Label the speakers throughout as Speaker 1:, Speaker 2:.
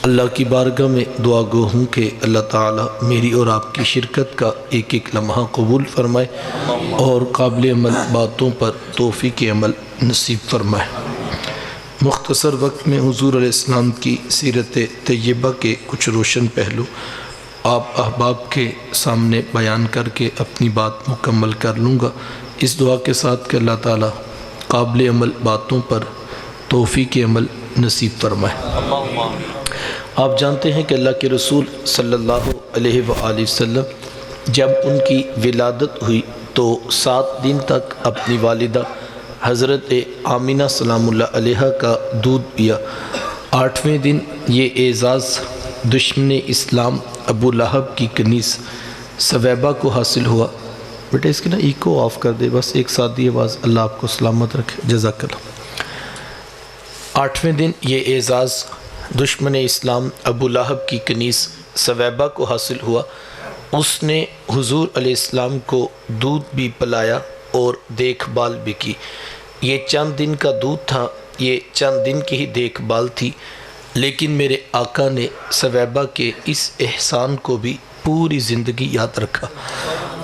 Speaker 1: اللہ کی بارگاہ میں دعا گو ہوں کہ اللہ تعالیٰ میری اور آپ کی شرکت کا ایک ایک لمحہ قبول فرمائے اور قابل عمل باتوں پر توفیق عمل نصیب فرمائے۔ مختصر وقت میں حضور علیہ السلام کی سیرت طیبہ کے کچھ روشن پہلو آپ احباب کے سامنے بیان کر کے اپنی بات مکمل کر لوں گا، اس دعا کے ساتھ کہ اللہ تعالیٰ قابل عمل باتوں پر توفیق عمل نصیب فرمائے۔ آپ جانتے ہیں کہ اللہ کے رسول صلی اللہ علیہ وآلہ وسلم جب ان کی ولادت ہوئی تو 7 دن تک اپنی والدہ حضرت آمینہ سلام اللہ علیہ کا دودھ پیا۔ 8ویں دن یہ اعزاز دشمن اسلام ابو لہب کی کنیز ثویبہ کو حاصل ہوا۔ بیٹا اس کی نا ایکو آف کر دے، بس ایک سادی آواز، اللہ آپ کو سلامت رکھے، جزاک اللہ۔ 8ویں دن یہ اعزاز دشمن اسلام ابو لہب کی کنیز ثویبہ کو حاصل ہوا۔ اس نے حضور علیہ السلام کو دودھ بھی پلایا اور دیکھ بھال بھی کی۔ یہ چند دن کا دودھ تھا، یہ چند دن کی ہی دیکھ بھال تھی، لیکن میرے آقا نے ثویبہ کے اس احسان کو بھی پوری زندگی یاد رکھا۔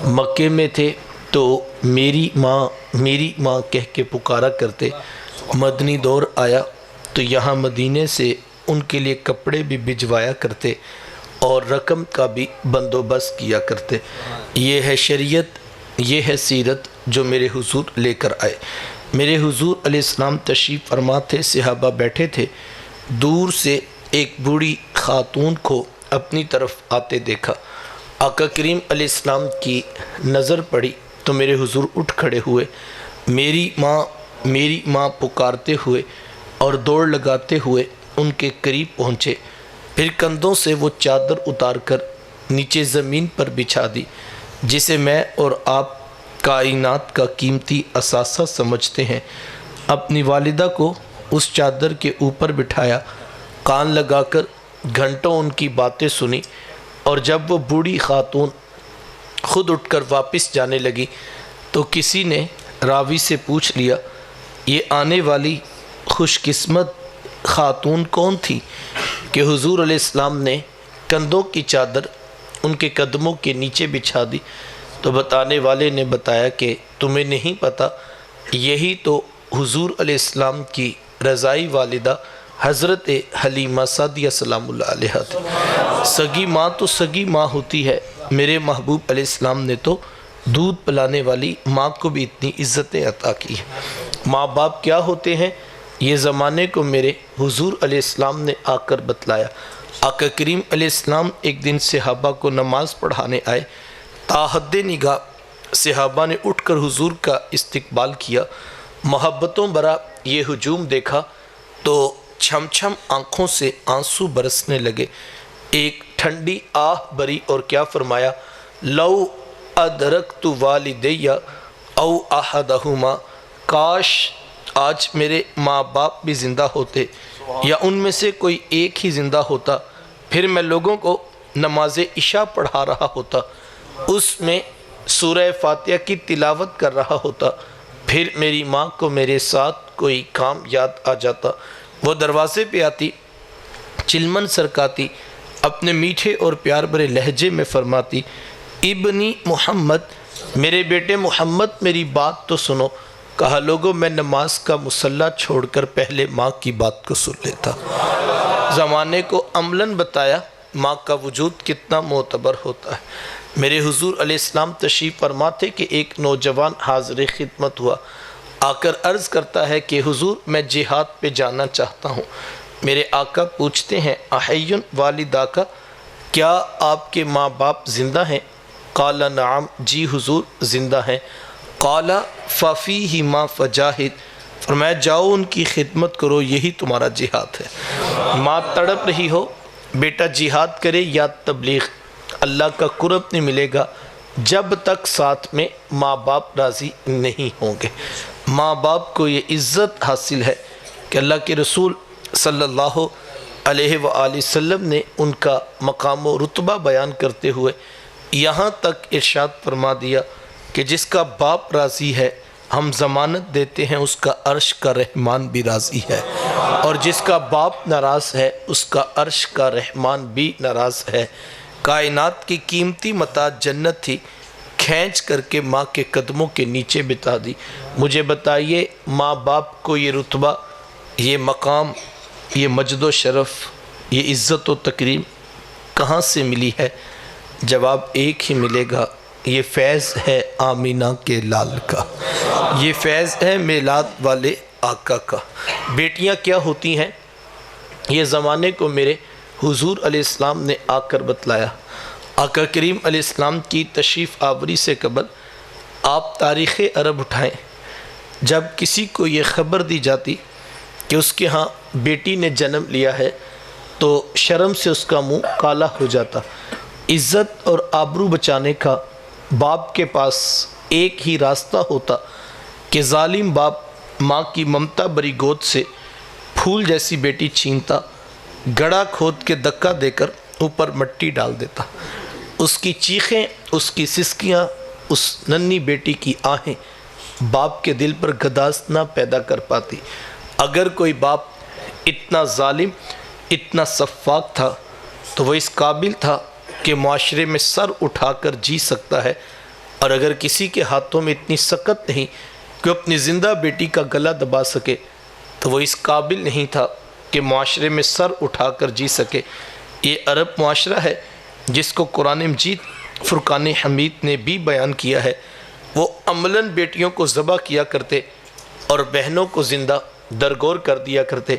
Speaker 1: مکے میں تھے تو میری ماں کہہ کے پکارا کرتے، مدنی دور آیا تو یہاں مدینے سے ان کے لیے کپڑے بھی بھجوایا کرتے اور رقم کا بھی بندوبست کیا کرتے۔ یہ ہے شریعت، یہ ہے سیرت جو میرے حضور لے کر آئے۔ میرے حضور علیہ السلام تشریف فرما تھے، صحابہ بیٹھے تھے، دور سے ایک بوڑھی خاتون کو اپنی طرف آتے دیکھا۔ آقا کریم علیہ السلام کی نظر پڑی تو میرے حضور اٹھ کھڑے ہوئے، میری ماں پکارتے ہوئے اور دوڑ لگاتے ہوئے ان کے قریب پہنچے، پھر کندھوں سے وہ چادر اتار کر نیچے زمین پر بچھا دی جسے میں اور آپ کائنات کا قیمتی اثاثہ سمجھتے ہیں۔ اپنی والدہ کو اس چادر کے اوپر بٹھایا، کان لگا کر گھنٹوں ان کی باتیں سنی، اور جب وہ بوڑھی خاتون خود اٹھ کر واپس جانے لگی تو کسی نے راوی سے پوچھ لیا، یہ آنے والی خوش قسمت خاتون کون تھی کہ حضور علیہ السلام نے کندھوں کی چادر ان کے قدموں کے نیچے بچھا دی؟ تو بتانے والے نے بتایا کہ تمہیں نہیں پتہ، یہی تو حضور علیہ السلام کی رضائی والدہ حضرت حلیمہ سعدیہ سلام اللہ علیہ تھی۔ سگی ماں تو سگی ماں ہوتی ہے، میرے محبوب علیہ السلام نے تو دودھ پلانے والی ماں کو بھی اتنی عزتیں عطا کی ہیں۔ ماں باپ کیا ہوتے ہیں یہ زمانے کو میرے حضور علیہ السلام نے آ کر بتلایا۔ آقا کریم علیہ السلام ایک دن صحابہ کو نماز پڑھانے آئے، تاحد نگاہ صحابہ نے اٹھ کر حضور کا استقبال کیا۔ محبتوں برا یہ ہجوم دیکھا تو چھم چھم آنکھوں سے آنسو برسنے لگے۔ ایک ٹھنڈی آہ بری اور کیا فرمایا، لو ادرکت والدی او احدہما، کاش آج میرے ماں باپ بھی زندہ ہوتے یا ان میں سے کوئی ایک ہی زندہ ہوتا، پھر میں لوگوں کو نماز عشاء پڑھا رہا ہوتا، اس میں سورہ فاتحہ کی تلاوت کر رہا ہوتا، پھر میری ماں کو میرے ساتھ کوئی کام یاد آ جاتا، وہ دروازے پہ آتی، چلمن سرکاتی، اپنے میٹھے اور پیار بھرے لہجے میں فرماتی، ابنی محمد، میرے بیٹے محمد میری بات تو سنو۔ کہا لوگوں میں نماز کا مصلی چھوڑ کر پہلے ماں کی بات کو سن لیتا۔ زمانے کو عملاً بتایا ماں کا وجود کتنا معتبر ہوتا ہے۔ میرے حضور علیہ السلام تشریف فرما تھے کہ ایک نوجوان حاضر خدمت ہوا، آ کر عرض کرتا ہے کہ حضور میں جہاد پہ جانا چاہتا ہوں۔ میرے آقا پوچھتے ہیں، احی والدہ کا، کیا آپ کے ماں باپ زندہ ہیں؟ قال نعم، جی حضور زندہ ہیں۔ قال ففیہما فجاہد، فرمایا جاؤ ان کی خدمت کرو، یہی تمہارا جہاد ہے۔ ماں تڑپ رہی ہو، بیٹا جہاد کرے یا تبلیغ، اللہ کا قرب نہیں ملے گا جب تک ساتھ میں ماں باپ راضی نہیں ہوں گے۔ ماں باپ کو یہ عزت حاصل ہے کہ اللہ کے رسول صلی اللہ علیہ وآلہ وسلم نے ان کا مقام و رتبہ بیان کرتے ہوئے یہاں تک ارشاد فرما دیا کہ جس کا باپ راضی ہے ہم ضمانت دیتے ہیں اس کا عرش کا رحمان بھی راضی ہے، اور جس کا باپ ناراض ہے اس کا عرش کا رحمان بھی ناراض ہے۔ کائنات کی قیمتی متاع جنت تھی، کھینچ کر کے ماں کے قدموں کے نیچے بتا دی۔ مجھے بتائیے ماں باپ کو یہ رتبہ، یہ مقام، یہ مجد و شرف، یہ عزت و تکریم کہاں سے ملی ہے؟ جواب ایک ہی ملے گا، یہ فیض ہے آمینہ کے لال کا، یہ فیض ہے میلاد والے آقا کا۔ بیٹیاں کیا ہوتی ہیں یہ زمانے کو میرے حضور علیہ السلام نے آ کر بتلایا۔ آقا کریم علیہ السلام کی تشریف آوری سے قبل آپ تاریخ عرب اٹھائیں، جب کسی کو یہ خبر دی جاتی کہ اس کے ہاں بیٹی نے جنم لیا ہے تو شرم سے اس کا منہ کالا ہو جاتا۔ عزت اور آبرو بچانے کا باپ کے پاس ایک ہی راستہ ہوتا کہ ظالم باپ ماں کی ممتا بری گود سے پھول جیسی بیٹی چھینتا، گڑھا کھود کے دکا دے کر اوپر مٹی ڈال دیتا۔ اس کی چیخیں، اس کی سسکیاں، اس ننھی بیٹی کی آہیں باپ کے دل پر گداز نہ پیدا کر پاتی۔ اگر کوئی باپ اتنا ظالم، اتنا سفاک تھا تو وہ اس قابل تھا کہ معاشرے میں سر اٹھا کر جی سکتا ہے، اور اگر کسی کے ہاتھوں میں اتنی سکت نہیں کہ اپنی زندہ بیٹی کا گلا دبا سکے تو وہ اس قابل نہیں تھا کہ معاشرے میں سر اٹھا کر جی سکے۔ یہ عرب معاشرہ ہے جس کو قرآن مجید فرقان حمید نے بھی بیان کیا ہے۔ وہ عملاً بیٹیوں کو ذبح کیا کرتے اور بہنوں کو زندہ درگور کر دیا کرتے۔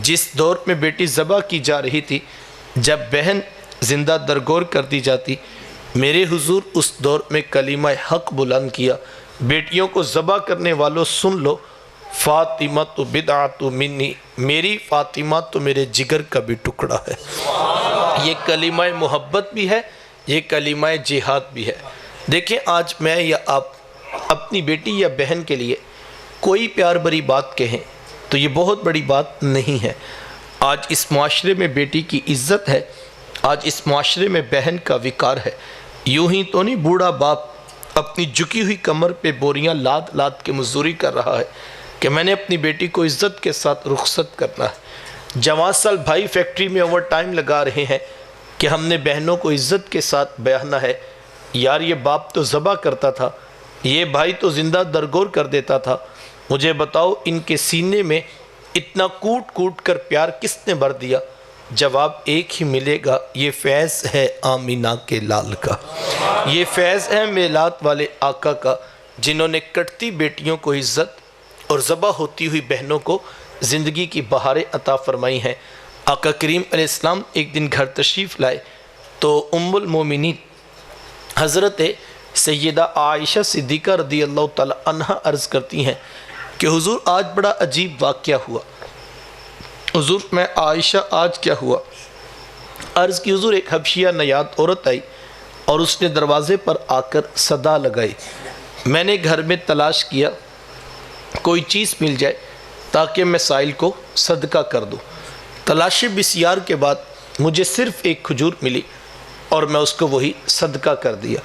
Speaker 1: جس دور میں بیٹی ذبح کی جا رہی تھی، جب بہن زندہ درگور کر دی جاتی، میرے حضور اس دور میں کلمہ حق بلند کیا، بیٹیوں کو ذبح کرنے والوں سن لو، فاطمہ تو بدعت منی، میری فاطمہ تو میرے جگر کا بھی ٹکڑا ہے۔ یہ کلمہ محبت بھی ہے، یہ کلمہ جہاد بھی ہے۔ دیکھیں آج میں یا آپ اپنی بیٹی یا بہن کے لیے کوئی پیار بری بات کہیں تو یہ بہت بڑی بات نہیں ہے۔ آج اس معاشرے میں بیٹی کی عزت ہے، آج اس معاشرے میں بہن کا وقار ہے۔ یوں ہی تو نہیں بوڑھا باپ اپنی جھکی ہوئی کمر پہ بوریاں لاد لاد کے مزدوری کر رہا ہے کہ میں نے اپنی بیٹی کو عزت کے ساتھ رخصت کرنا ہے۔ جوان سال بھائی فیکٹری میں اوور ٹائم لگا رہے ہیں کہ ہم نے بہنوں کو عزت کے ساتھ بیاہنا ہے۔ یار یہ باپ تو ذبح کرتا تھا، یہ بھائی تو زندہ درگور کر دیتا تھا۔ مجھے بتاؤ ان کے سینے میں اتنا کوٹ کوٹ کر پیار کس نے بھر دیا؟ جواب ایک ہی ملے گا، یہ فیض ہے آمینہ کے لال کا، یہ فیض ہے میلاد والے آقا کا، جنہوں نے کٹتی بیٹیوں کو عزت اور ذبح ہوتی ہوئی بہنوں کو زندگی کی بہاریں عطا فرمائی ہیں۔ آقا کریم علیہ السلام ایک دن گھر تشریف لائے تو ام المومنین حضرت سیدہ عائشہ صدیقہ رضی اللہ تعالی عنہ عرض کرتی ہیں کہ حضور آج بڑا عجیب واقعہ ہوا۔ حضور میں عائشہ آج کیا ہوا؟ عرض کی حضور ایک حبشیہ نیاد عورت آئی اور اس نے دروازے پر آ کر صدا لگائی۔ میں نے گھر میں تلاش کیا کوئی چیز مل جائے تاکہ میں سائل کو صدقہ کر دوں۔ تلاشی بسیار کے بعد مجھے صرف ایک کھجور ملی اور میں اس کو وہی صدقہ کر دیا۔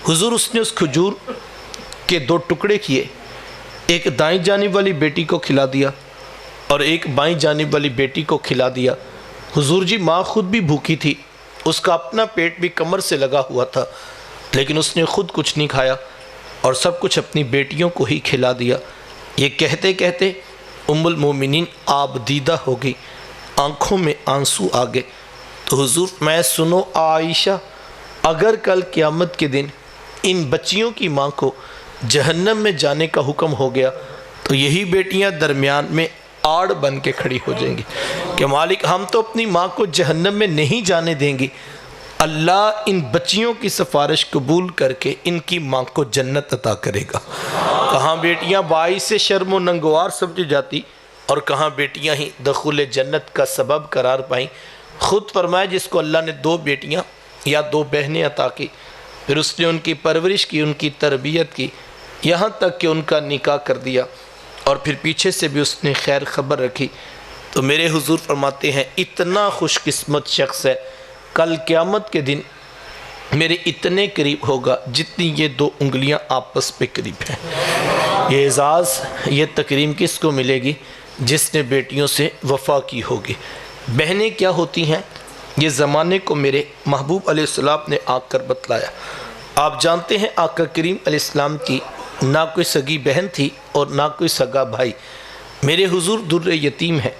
Speaker 1: حضور اس نے اس کھجور کے 2 ٹکڑے کیے، ایک دائیں جانب والی بیٹی کو کھلا دیا اور ایک بائیں جانب والی بیٹی کو کھلا دیا۔ حضور جی ماں خود بھی بھوکی تھی، اس کا اپنا پیٹ بھی کمر سے لگا ہوا تھا، لیکن اس نے خود کچھ نہیں کھایا اور سب کچھ اپنی بیٹیوں کو ہی کھلا دیا۔ یہ کہتے کہتے ام المومنین آب دیدہ ہو گئی، آنکھوں میں آنسو آ گئے۔ تو حضور میں سنو عائشہ، اگر کل قیامت کے دن ان بچیوں کی ماں کو جہنم میں جانے کا حکم ہو گیا تو یہی بیٹیاں درمیان میں آڑ بن کے کھڑی ہو جائیں گی کہ مالک ہم تو اپنی ماں کو جہنم میں نہیں جانے دیں گی، اللہ ان بچیوں کی سفارش قبول کر کے ان کی ماں کو جنت عطا کرے گا۔ کہاں بیٹیاں باعث سے شرم و ننگوار سمجھی جاتی اور کہاں بیٹیاں ہی دخول جنت کا سبب قرار پائیں۔ خود فرمایا جس کو اللہ نے 2 بیٹیاں یا 2 بہنیں عطا کی، پھر اس نے ان کی پرورش کی، ان کی تربیت کی، یہاں تک کہ ان کا نکاح کر دیا اور پھر پیچھے سے بھی اس نے خیر خبر رکھی، تو میرے حضور فرماتے ہیں اتنا خوش قسمت شخص ہے کل قیامت کے دن میرے اتنے قریب ہوگا جتنی یہ دو انگلیاں آپس پہ قریب ہیں۔ یہ اعزاز، یہ تکریم کس کو ملے گی؟ جس نے بیٹیوں سے وفا کی ہوگی۔ بہنیں کیا ہوتی ہیں؟ یہ زمانے کو میرے محبوب علیہ السلام نے آ کر بتلایا۔ آپ جانتے ہیں آقا کریم علیہ السلام کی نہ کوئی سگی بہن تھی اور نہ کوئی سگا بھائی۔ میرے حضور در یتیم ہے،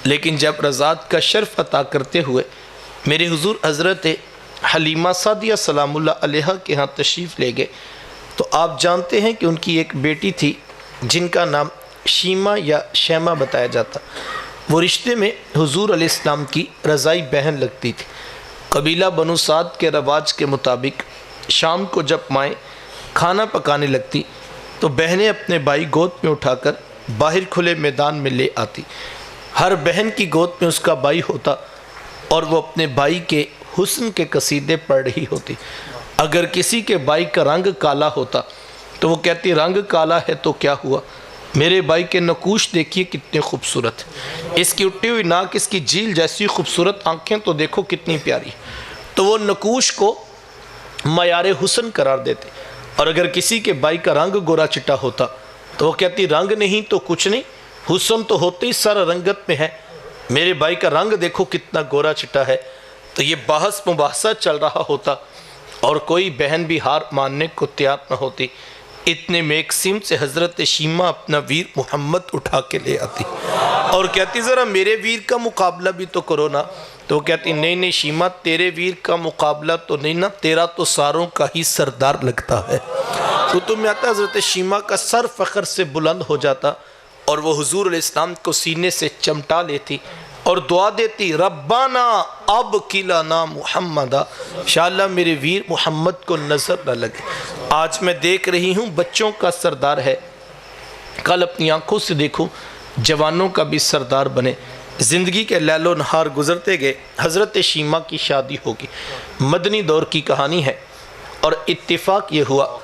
Speaker 1: لیکن جب رضاعت کا شرف عطا کرتے ہوئے میرے حضور حضرت حلیمہ سعدیہ سلام اللہ علیہ کے ہاں تشریف لے گئے تو آپ جانتے ہیں کہ ان کی ایک بیٹی تھی جن کا نام شیمہ یا شیمہ بتایا جاتا۔ وہ رشتے میں حضور علیہ السلام کی رضائی بہن لگتی تھی۔ قبیلہ بنو سعد کے رواج کے مطابق شام کو جب مائیں کھانا پکانے لگتی تو بہنیں اپنے بھائی گود میں اٹھا کر باہر کھلے میدان میں لے آتی۔ ہر بہن کی گود میں اس کا بھائی ہوتا اور وہ اپنے بھائی کے حسن کے قصیدے پڑھ رہی ہوتی۔ اگر کسی کے بھائی کا رنگ کالا ہوتا تو وہ کہتی رنگ کالا ہے تو کیا ہوا، میرے بھائی کے نقوش دیکھیے کتنے خوبصورت، اس کی اٹھی ہوئی ناک، اس کی جھیل جیسی خوبصورت آنکھیں تو دیکھو کتنی پیاری۔ تو وہ نقوش کو معیار حسن قرار دیتے۔ اور اگر کسی کے بھائی کا رنگ گورا چٹا ہوتا تو وہ کہتی رنگ نہیں تو کچھ نہیں، حسن تو ہوتے ہی سر رنگت میں ہے، میرے بھائی کا رنگ دیکھو کتنا گورا چٹا ہے۔ تو یہ بحث مباحثہ چل رہا ہوتا اور کوئی بہن بھی ہار ماننے کو تیار نہ ہوتی۔ اتنے میں ایک سمت سے حضرت شیمہ اپنا ویر محمد اٹھا کے لے آتی اور کہتی ذرا میرے ویر کا مقابلہ بھی تو کرو نا۔ تو وہ کہتی نہیں شیمہ، تیرے ویر کا مقابلہ تو نہیں نا، تیرا تو ساروں کا ہی سردار لگتا ہے۔ تو تم آتا حضرت شیمہ کا سر فخر سے بلند ہو جاتا اور وہ حضور علیہ السلام کو سینے سے چمٹا لیتی اور دعا دیتی ربنا اب کلانا محمدہ، انشاءاللہ میرے ویر محمد کو نظر نہ لگے۔ آج میں دیکھ رہی ہوں بچوں کا سردار ہے، کل اپنی آنکھوں سے دیکھوں جوانوں کا بھی سردار بنے۔ زندگی کے لیل و نہار گزرتے گئے، حضرت شیمہ کی شادی ہوگی۔ مدنی دور کی کہانی ہے اور اتفاق یہ ہوا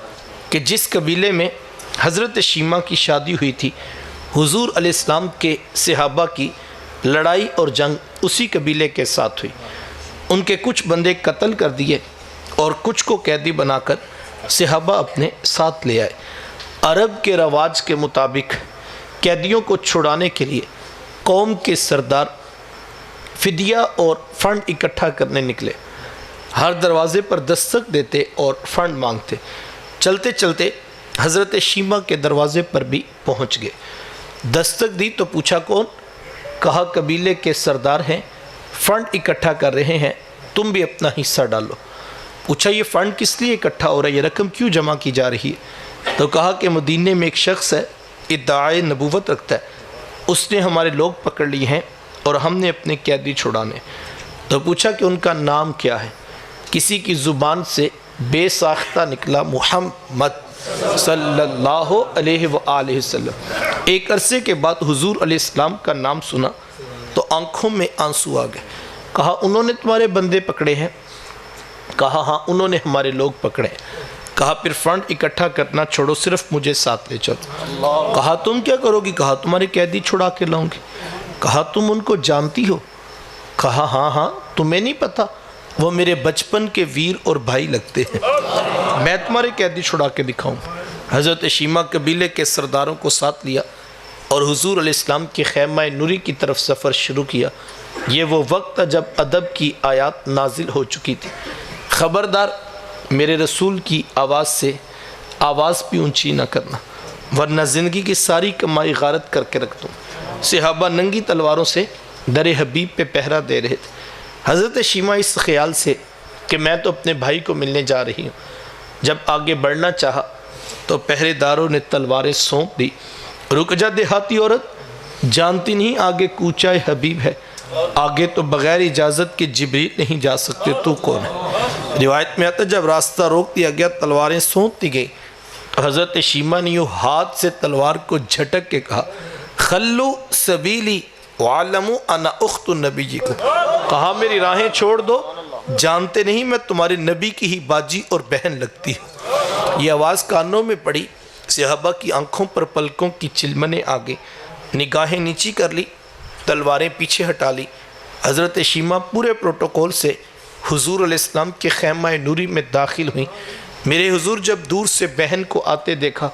Speaker 1: کہ جس قبیلے میں حضرت شیمہ کی شادی ہوئی تھی، حضور علیہ السلام کے صحابہ کی لڑائی اور جنگ اسی قبیلے کے ساتھ ہوئی۔ ان کے کچھ بندے قتل کر دیے اور کچھ کو قیدی بنا کر صحابہ اپنے ساتھ لے آئے۔ عرب کے رواج کے مطابق قیدیوں کو چھڑانے کے لیے قوم کے سردار فدیہ اور فنڈ اکٹھا کرنے نکلے۔ ہر دروازے پر دستک دیتے اور فنڈ مانگتے۔ چلتے چلتے حضرت شیمہ کے دروازے پر بھی پہنچ گئے۔ دستک دی تو پوچھا کون؟ کہا قبیلے کے سردار ہیں، فنڈ اکٹھا کر رہے ہیں، تم بھی اپنا حصہ ڈالو۔ پوچھا یہ فنڈ کس لیے اکٹھا ہو رہا ہے، یہ رقم کیوں جمع کی جا رہی ہے؟ تو کہا کہ مدینے میں ایک شخص ہے، ادعائے نبوت رکھتا ہے، اس نے ہمارے لوگ پکڑ لیے ہیں اور ہم نے اپنے قیدی چھڑانے۔ تو پوچھا کہ ان کا نام کیا ہے؟ کسی کی زبان سے بے ساختہ نکلا محمد صلی اللہ علیہ وآلہ وسلم۔ ایک عرصے کے بعد حضور علیہ السلام کا نام سنا تو آنکھوں میں آنسو آ گئے۔ کہا انہوں نے تمہارے بندے پکڑے ہیں؟ کہا ہاں انہوں نے ہمارے لوگ پکڑے ہیں۔ کہا پھر فنڈ اکٹھا کرنا چھوڑو، صرف مجھے ساتھ لے چلو۔ کہا تم کیا کرو گی؟ کہا تمہارے قیدی چھڑا کے لاؤں گی۔ کہا تم ان کو جانتی ہو؟ کہا ہاں تمہیں نہیں پتا، وہ میرے بچپن کے ویر اور بھائی لگتے ہیں، میں تمہارے قیدی چھڑا کے دکھاؤں۔ حضرت شیمہ قبیلے کے سرداروں کو ساتھ لیا اور حضور علیہ السلام کے خیمہ نوری کی طرف سفر شروع کیا۔ یہ وہ وقت تھا جب ادب کی آیات نازل ہو چکی تھی۔ خبردار میرے رسول کی آواز سے آواز بھی اونچی نہ کرنا، ورنہ زندگی کی ساری کمائی غارت کر کے رکھ دوں۔ صحابہ ننگی تلواروں سے در حبیب پہ پہرا دے رہے تھے۔ حضرت شیمہ اس خیال سے کہ میں تو اپنے بھائی کو ملنے جا رہی ہوں، جب آگے بڑھنا چاہا تو پہرے داروں نے تلواریں سونپ دی۔ رک جا دیہاتی عورت، جانتی نہیں آگے کوچہ حبیب ہے، آگے تو بغیر اجازت کے جبریل نہیں جا سکتے، تو کون ہے؟ روایت میں آتا جب راستہ روک دیا گیا، تلواریں سونپ دی گئی، تو حضرت شیمہ نے یوں ہاتھ سے تلوار کو جھٹک کے کہا خلو سبیلی وعلموا انا اخت النبی کو، کہا میری راہیں چھوڑ دو، جانتے نہیں میں تمہارے نبی کی ہی باجی اور بہن لگتی ہوں۔ یہ آواز کانوں میں پڑی، صحابہ کی آنکھوں پر پلکوں کی چلمنے آگے، نگاہیں نیچی کر لی، تلواریں پیچھے ہٹا لی۔ حضرت شیمہ پورے پروٹوکول سے حضور علیہ السلام کے خیمہ نوری میں داخل ہوئیں۔ میرے حضور جب دور سے بہن کو آتے دیکھا،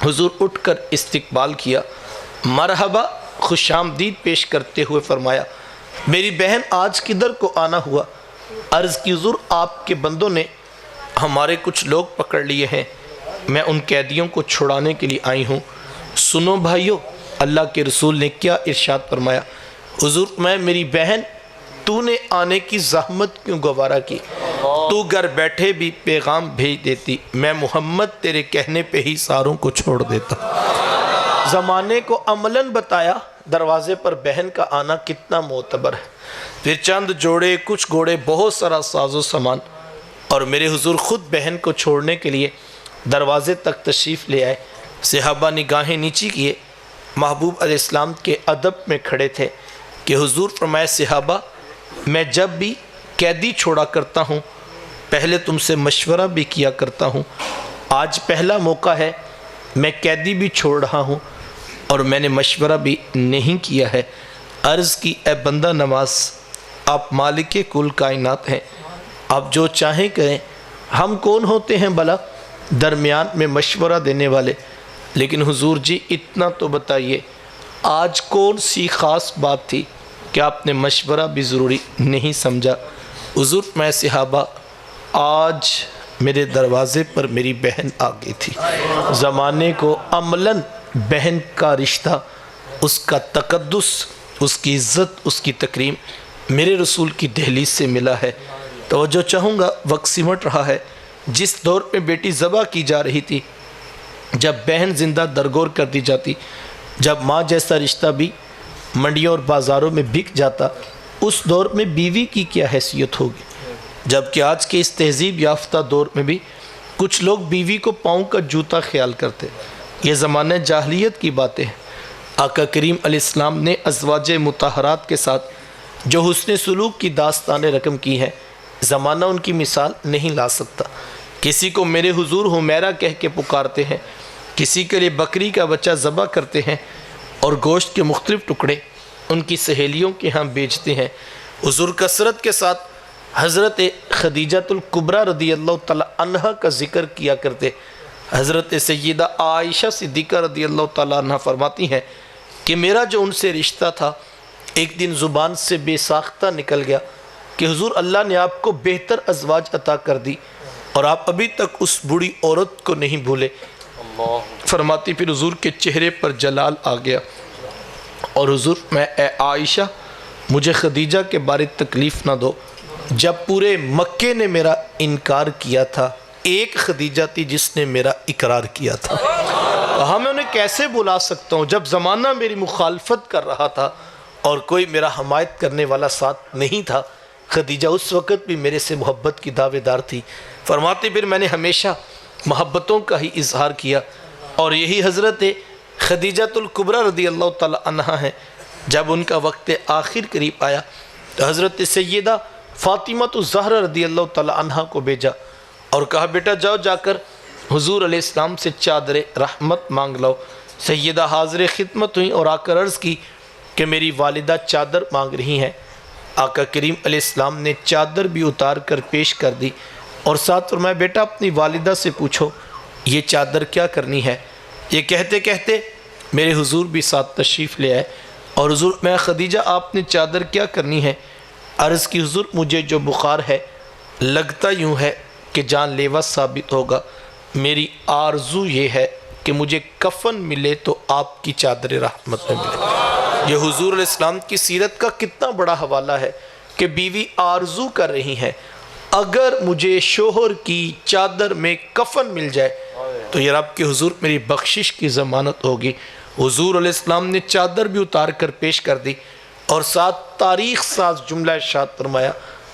Speaker 1: حضور اٹھ کر استقبال کیا، مرحبا خوش آمدید پیش کرتے ہوئے فرمایا، میری بہن آج کدھر کو آنا ہوا؟ عرض کی حضور آپ کے بندوں نے ہمارے کچھ لوگ پکڑ لیے ہیں، میں ان قیدیوں کو چھڑانے کے لیے آئی ہوں۔ سنو بھائیو، اللہ کے رسول نے کیا ارشاد فرمایا؟ حضور میں میری بہن تو نے آنے کی زحمت کیوں گوارا کی؟ تو گھر بیٹھے بھی پیغام بھیج دیتی، میں محمد تیرے کہنے پہ ہی ساروں کو چھوڑ دیتا۔ زمانے کو عملاً بتایا دروازے پر بہن کا آنا کتنا معتبر ہے۔ پھر چند جوڑے، کچھ گھوڑے، بہت سارا ساز و سامان، اور میرے حضور خود بہن کو چھوڑنے کے لیے دروازے تک تشریف لے آئے۔ صحابہ نگاہیں نیچی کیے، محبوب علیہ السلام کے ادب میں کھڑے تھے کہ حضور فرمائے، صحابہ میں جب بھی قیدی چھوڑا کرتا ہوں پہلے تم سے مشورہ بھی کیا کرتا ہوں، آج پہلا موقع ہے میں قیدی بھی چھوڑ رہا ہوں اور میں نے مشورہ بھی نہیں کیا ہے۔ عرض کی، اے بندہ نواز، آپ مالک کل کائنات ہیں، آپ جو چاہیں کریں، ہم کون ہوتے ہیں بھلا درمیان میں مشورہ دینے والے؟ لیکن حضور جی اتنا تو بتائیے، آج کون سی خاص بات تھی کہ آپ نے مشورہ بھی ضروری نہیں سمجھا؟ حضور میں صحابہ، آج میرے دروازے پر میری بہن آ گئی تھی۔ زمانے کو عملاً بہن کا رشتہ، اس کا تقدس، اس کی عزت، اس کی تکریم میرے رسول کی دہلیز سے ملا ہے۔ توجہ چاہوں گا، وقت سمٹ رہا ہے۔ جس دور میں بیٹی ذبح کی جا رہی تھی، جب بہن زندہ درگور کر دی جاتی، جب ماں جیسا رشتہ بھی منڈیوں اور بازاروں میں بک جاتا، اس دور میں بیوی کی کیا حیثیت ہوگی؟ جبکہ آج کے اس تہذیب یافتہ دور میں بھی کچھ لوگ بیوی کو پاؤں کا جوتا خیال کرتے۔ یہ زمانہ جاہلیت کی باتیں ہیں۔ آقا کریم علیہ السلام نے ازواج مطہرات کے ساتھ جو حسن سلوک کی داستانیں رقم کی ہیں، زمانہ ان کی مثال نہیں لا سکتا۔ کسی کو میرے حضور حمیرہ کہہ کے پکارتے ہیں، کسی کے لیے بکری کا بچہ ذبح کرتے ہیں اور گوشت کے مختلف ٹکڑے ان کی سہیلیوں کے ہاں بیچتے ہیں۔ حضور کثرت کے ساتھ حضرت خدیجۃ الکبریٰ رضی اللہ تعالی عنہ کا ذکر کیا کرتے۔ حضرت سیدہ عائشہ صدیقہ رضی اللہ تعالیٰ عنہ فرماتی ہیں کہ میرا جو ان سے رشتہ تھا ایک دن زبان سے بے ساختہ نکل گیا کہ حضور اللہ نے آپ کو بہتر ازواج عطا کر دی اور آپ ابھی تک اس بوڑھی عورت کو نہیں بھولے۔ فرماتی پھر حضور کے چہرے پر جلال آ گیا اور حضور میں، اے عائشہ مجھے خدیجہ کے بارے تکلیف نہ دو، جب پورے مکے نے میرا انکار کیا تھا ایک خدیجہ تھی جس نے میرا اقرار کیا تھا۔ کہا میں انہیں کیسے بلا سکتا ہوں جب زمانہ میری مخالفت کر رہا تھا اور کوئی میرا حمایت کرنے والا ساتھ نہیں تھا۔ خدیجہ اس وقت بھی میرے سے محبت کی دعوے دار تھی۔ فرماتے پھر میں نے ہمیشہ محبتوں کا ہی اظہار کیا، اور یہی حضرت خدیجۃ الکبریٰ رضی اللہ تعالی عنہ ہیں۔ جب ان کا وقت آخر قریب آیا تو حضرت سیدہ فاطمہ الزہرا رضی اللہ تعالی عنہ کو بھیجا اور کہا بیٹا جاؤ جا کر حضور علیہ السلام سے چادر رحمت مانگ لو۔ سیدہ حاضر خدمت ہوئیں اور آ کر عرض کی کہ میری والدہ چادر مانگ رہی ہیں۔ آقا کریم علیہ السلام نے چادر بھی اتار کر پیش کر دی اور ساتھ فرمایا بیٹا اپنی والدہ سے پوچھو یہ چادر کیا کرنی ہے۔ یہ کہتے کہتے میرے حضور بھی ساتھ تشریف لے آئے اور حضور میں، خدیجہ آپ نے چادر کیا کرنی ہے؟ عرض کی حضور مجھے جو بخار ہے لگتا یوں ہے کہ جان لیوا ثابت ہوگا، میری آرزو یہ ہے کہ مجھے کفن ملے تو آپ کی چادر رحمت میں ملے۔ یہ حضور علیہ السلام کی سیرت کا کتنا بڑا حوالہ ہے کہ بیوی آرزو کر رہی ہیں اگر مجھے شوہر کی چادر میں کفن مل جائے تو یہ رب کے حضور میری بخشش کی ضمانت ہوگی۔ حضور علیہ السلام نے چادر بھی اتار کر پیش کر دی اور ساتھ تاریخ ساز جملہ ارشاد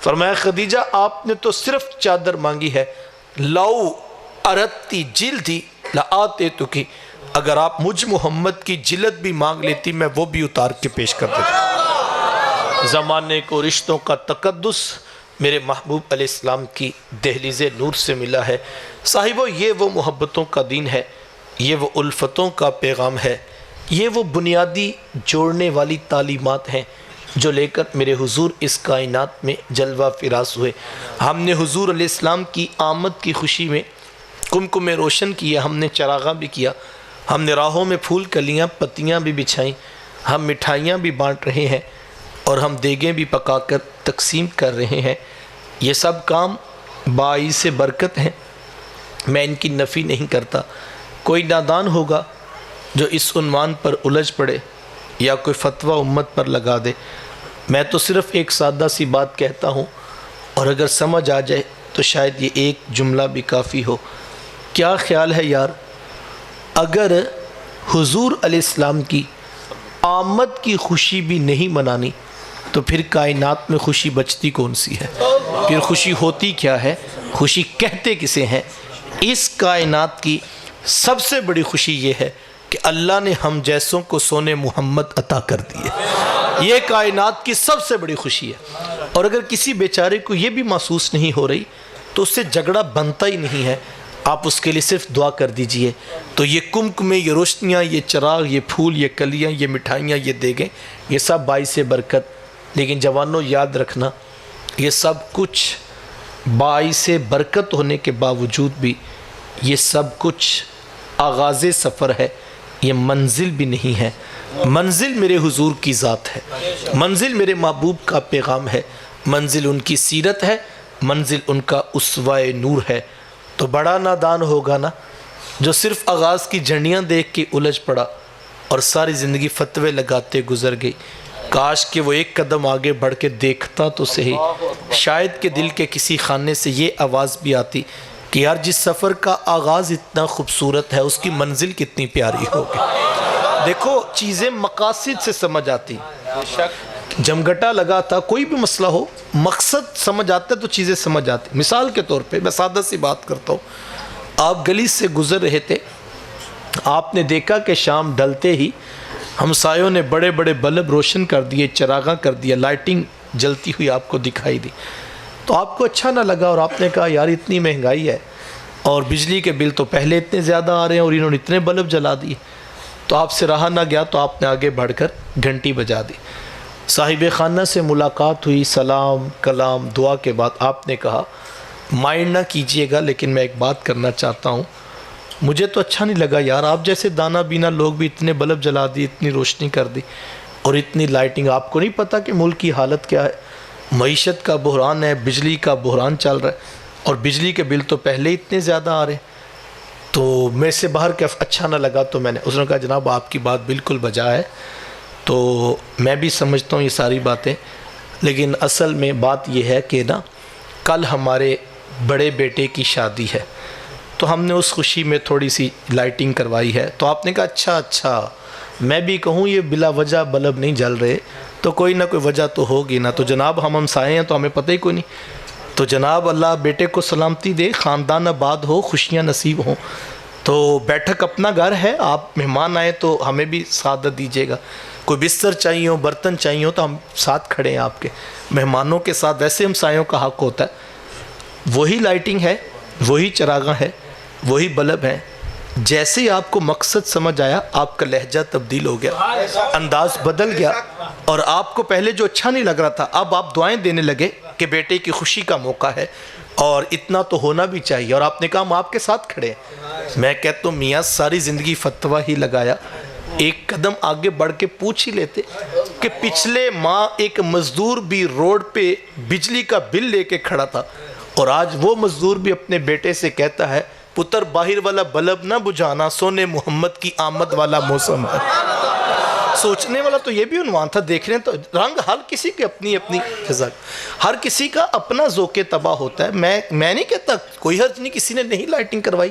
Speaker 1: فرمایا خدیجہ آپ نے تو صرف چادر مانگی ہے، لو ارتی جلدی لآتے تو کی، اگر آپ مجھ محمد کی جلد بھی مانگ لیتی میں وہ بھی اتار کے پیش کر دیتا۔ زمانے کو رشتوں کا تقدس میرے محبوب علیہ السلام کی دہلیز نور سے ملا ہے۔ صاحبو یہ وہ محبتوں کا دین ہے، یہ وہ الفتوں کا پیغام ہے، یہ وہ بنیادی جوڑنے والی تعلیمات ہیں جو لے کر میرے حضور اس کائنات میں جلوہ فراز ہوئے۔ ہم نے حضور علیہ السلام کی آمد کی خوشی میں کمکم روشن کیا، ہم نے چراغاں بھی کیا، ہم نے راہوں میں پھول کلیاں پتیاں بھی بچھائیں، ہم مٹھائیاں بھی بانٹ رہے ہیں اور ہم دیگیں بھی پکا کر تقسیم کر رہے ہیں۔ یہ سب کام باعث برکت ہیں، میں ان کی نفی نہیں کرتا۔ کوئی نادان ہوگا جو اس عنوان پر الجھ پڑے یا کوئی فتویٰ امت پر لگا دے، میں تو صرف ایک سادہ سی بات کہتا ہوں، اور اگر سمجھ آ جائے تو شاید یہ ایک جملہ بھی کافی ہو۔ کیا خیال ہے یار، اگر حضور علیہ السلام کی آمد کی خوشی بھی نہیں منانی تو پھر کائنات میں خوشی بچتی کون سی ہے؟ پھر خوشی ہوتی کیا ہے؟ خوشی کہتے کسے ہیں؟ اس کائنات کی سب سے بڑی خوشی یہ ہے کہ اللہ نے ہم جیسوں کو سونے محمد عطا کر دیے۔ یہ کائنات کی سب سے بڑی خوشی ہے، اور اگر کسی بیچارے کو یہ بھی محسوس نہیں ہو رہی تو اس سے جھگڑا بنتا ہی نہیں ہے۔ آپ اس کے لیے صرف دعا کر دیجئے تو یہ کمکمیں، یہ روشنیاں، یہ چراغ، یہ پھول، یہ کلیاں، یہ مٹھائیاں، یہ دیگیں، یہ سب باعث برکت۔ لیکن جوانوں یاد رکھنا، یہ سب کچھ باعث برکت ہونے کے باوجود بھی یہ سب کچھ آغاز سفر ہے، یہ منزل بھی نہیں ہے۔ منزل میرے حضور کی ذات ہے، منزل میرے محبوب کا پیغام ہے، منزل ان کی سیرت ہے، منزل ان کا اسوہ نور ہے۔ تو بڑا نادان ہوگا نا جو صرف آغاز کی جھنڈیاں دیکھ کے الجھ پڑا اور ساری زندگی فتوے لگاتے گزر گئی۔ کاش کہ وہ ایک قدم آگے بڑھ کے دیکھتا تو صحیح، شاید کہ دل کے کسی خانے سے یہ آواز بھی آتی کہ یار جس سفر کا آغاز اتنا خوبصورت ہے اس کی منزل کتنی پیاری ہوگی۔ دیکھو چیزیں مقاصد سے سمجھ آتی، جمگٹا لگا تھا، کوئی بھی مسئلہ ہو مقصد سمجھ آتا ہے تو چیزیں سمجھ آتی۔ مثال کے طور پہ میں سادہ سی بات کرتا ہوں، آپ گلی سے گزر رہے تھے، آپ نے دیکھا کہ شام ڈھلتے ہی ہمسایوں نے بڑے بڑے بلب روشن کر دیے، چراغاں کر دیا، لائٹنگ جلتی ہوئی آپ کو دکھائی دی، تو آپ کو اچھا نہ لگا اور آپ نے کہا یار اتنی مہنگائی ہے اور بجلی کے بل تو پہلے اتنے زیادہ آ رہے ہیں اور انہوں نے اتنے بلب جلا دیے، تو آپ سے رہا نہ گیا تو آپ نے آگے بڑھ کر گھنٹی بجا دی۔ صاحب خانہ سے ملاقات ہوئی، سلام کلام دعا کے بعد آپ نے کہا مائنڈ نہ کیجئے گا لیکن میں ایک بات کرنا چاہتا ہوں، مجھے تو اچھا نہیں لگا یار، آپ جیسے دانا بینا لوگ بھی اتنے بلب جلا دی، اتنی روشنی کر دی اور اتنی لائٹنگ، آپ کو نہیں پتہ کہ ملک کی حالت کیا ہے، معیشت کا بحران ہے، بجلی کا بحران چل رہا ہے اور بجلی کے بل تو پہلے اتنے زیادہ آ رہے ہیں۔ تو میں سے باہر کے اچھا نہ لگا تو اس نے کہا جناب آپ کی بات بالکل بجا ہے، تو میں بھی سمجھتا ہوں یہ ساری باتیں، لیکن اصل میں بات یہ ہے کہ نا کل ہمارے بڑے بیٹے کی شادی ہے تو ہم نے اس خوشی میں تھوڑی سی لائٹنگ کروائی ہے، تو آپ نے کہا اچھا میں بھی کہوں یہ بلا وجہ بلب نہیں جل رہے تو کوئی نہ کوئی وجہ تو ہوگی نا، تو جناب ہم ہمسائے ہیں تو ہمیں پتہ ہی کوئی نہیں، تو جناب اللہ بیٹے کو سلامتی دے، خاندان آباد ہو، خوشیاں نصیب ہوں۔ تو بیٹھک اپنا گھر ہے، آپ مہمان آئے تو ہمیں بھی سعادت دیجیے گا، کوئی بستر چاہیے ہو، برتن چاہیے ہو تو ہم ساتھ کھڑے ہیں آپ کے، مہمانوں کے ساتھ ویسے ہمسایوں کا حق ہوتا ہے۔ وہی لائٹنگ ہے، وہی چراغاں ہے، وہی بلب ہیں، جیسے ہی آپ کو مقصد سمجھ آیا آپ کا لہجہ تبدیل ہو گیا، انداز بدل گیا، اور آپ کو پہلے جو اچھا نہیں لگ رہا تھا اب آپ دعائیں دینے لگے کہ بیٹے کی خوشی کا موقع ہے اور اتنا تو ہونا بھی چاہیے، اور آپ نے کہا ہم آپ کے ساتھ کھڑے ہیں۔ میں کہتا ہوں میاں ساری زندگی فتویٰ ہی لگایا، ایک قدم آگے بڑھ کے پوچھ ہی لیتے کہ پچھلے ماہ ایک مزدور بھی روڈ پہ بجلی کا بل لے کے کھڑا تھا اور آج وہ مزدور بھی اپنے بیٹے سے کہتا ہے پتر باہر والا بلب نہ بجھانا، سونے محمد کی آمد والا موسم ہے۔ سوچنے والا تو یہ بھی عنوان تھا، دیکھنے تو رنگ ہر کسی کے اپنی اپنی فضا، ہر کسی کا اپنا ذوق طبع ہوتا ہے۔ میں نہیں کہتا کوئی حرج نہیں، کسی نے نہیں لائٹنگ کروائی،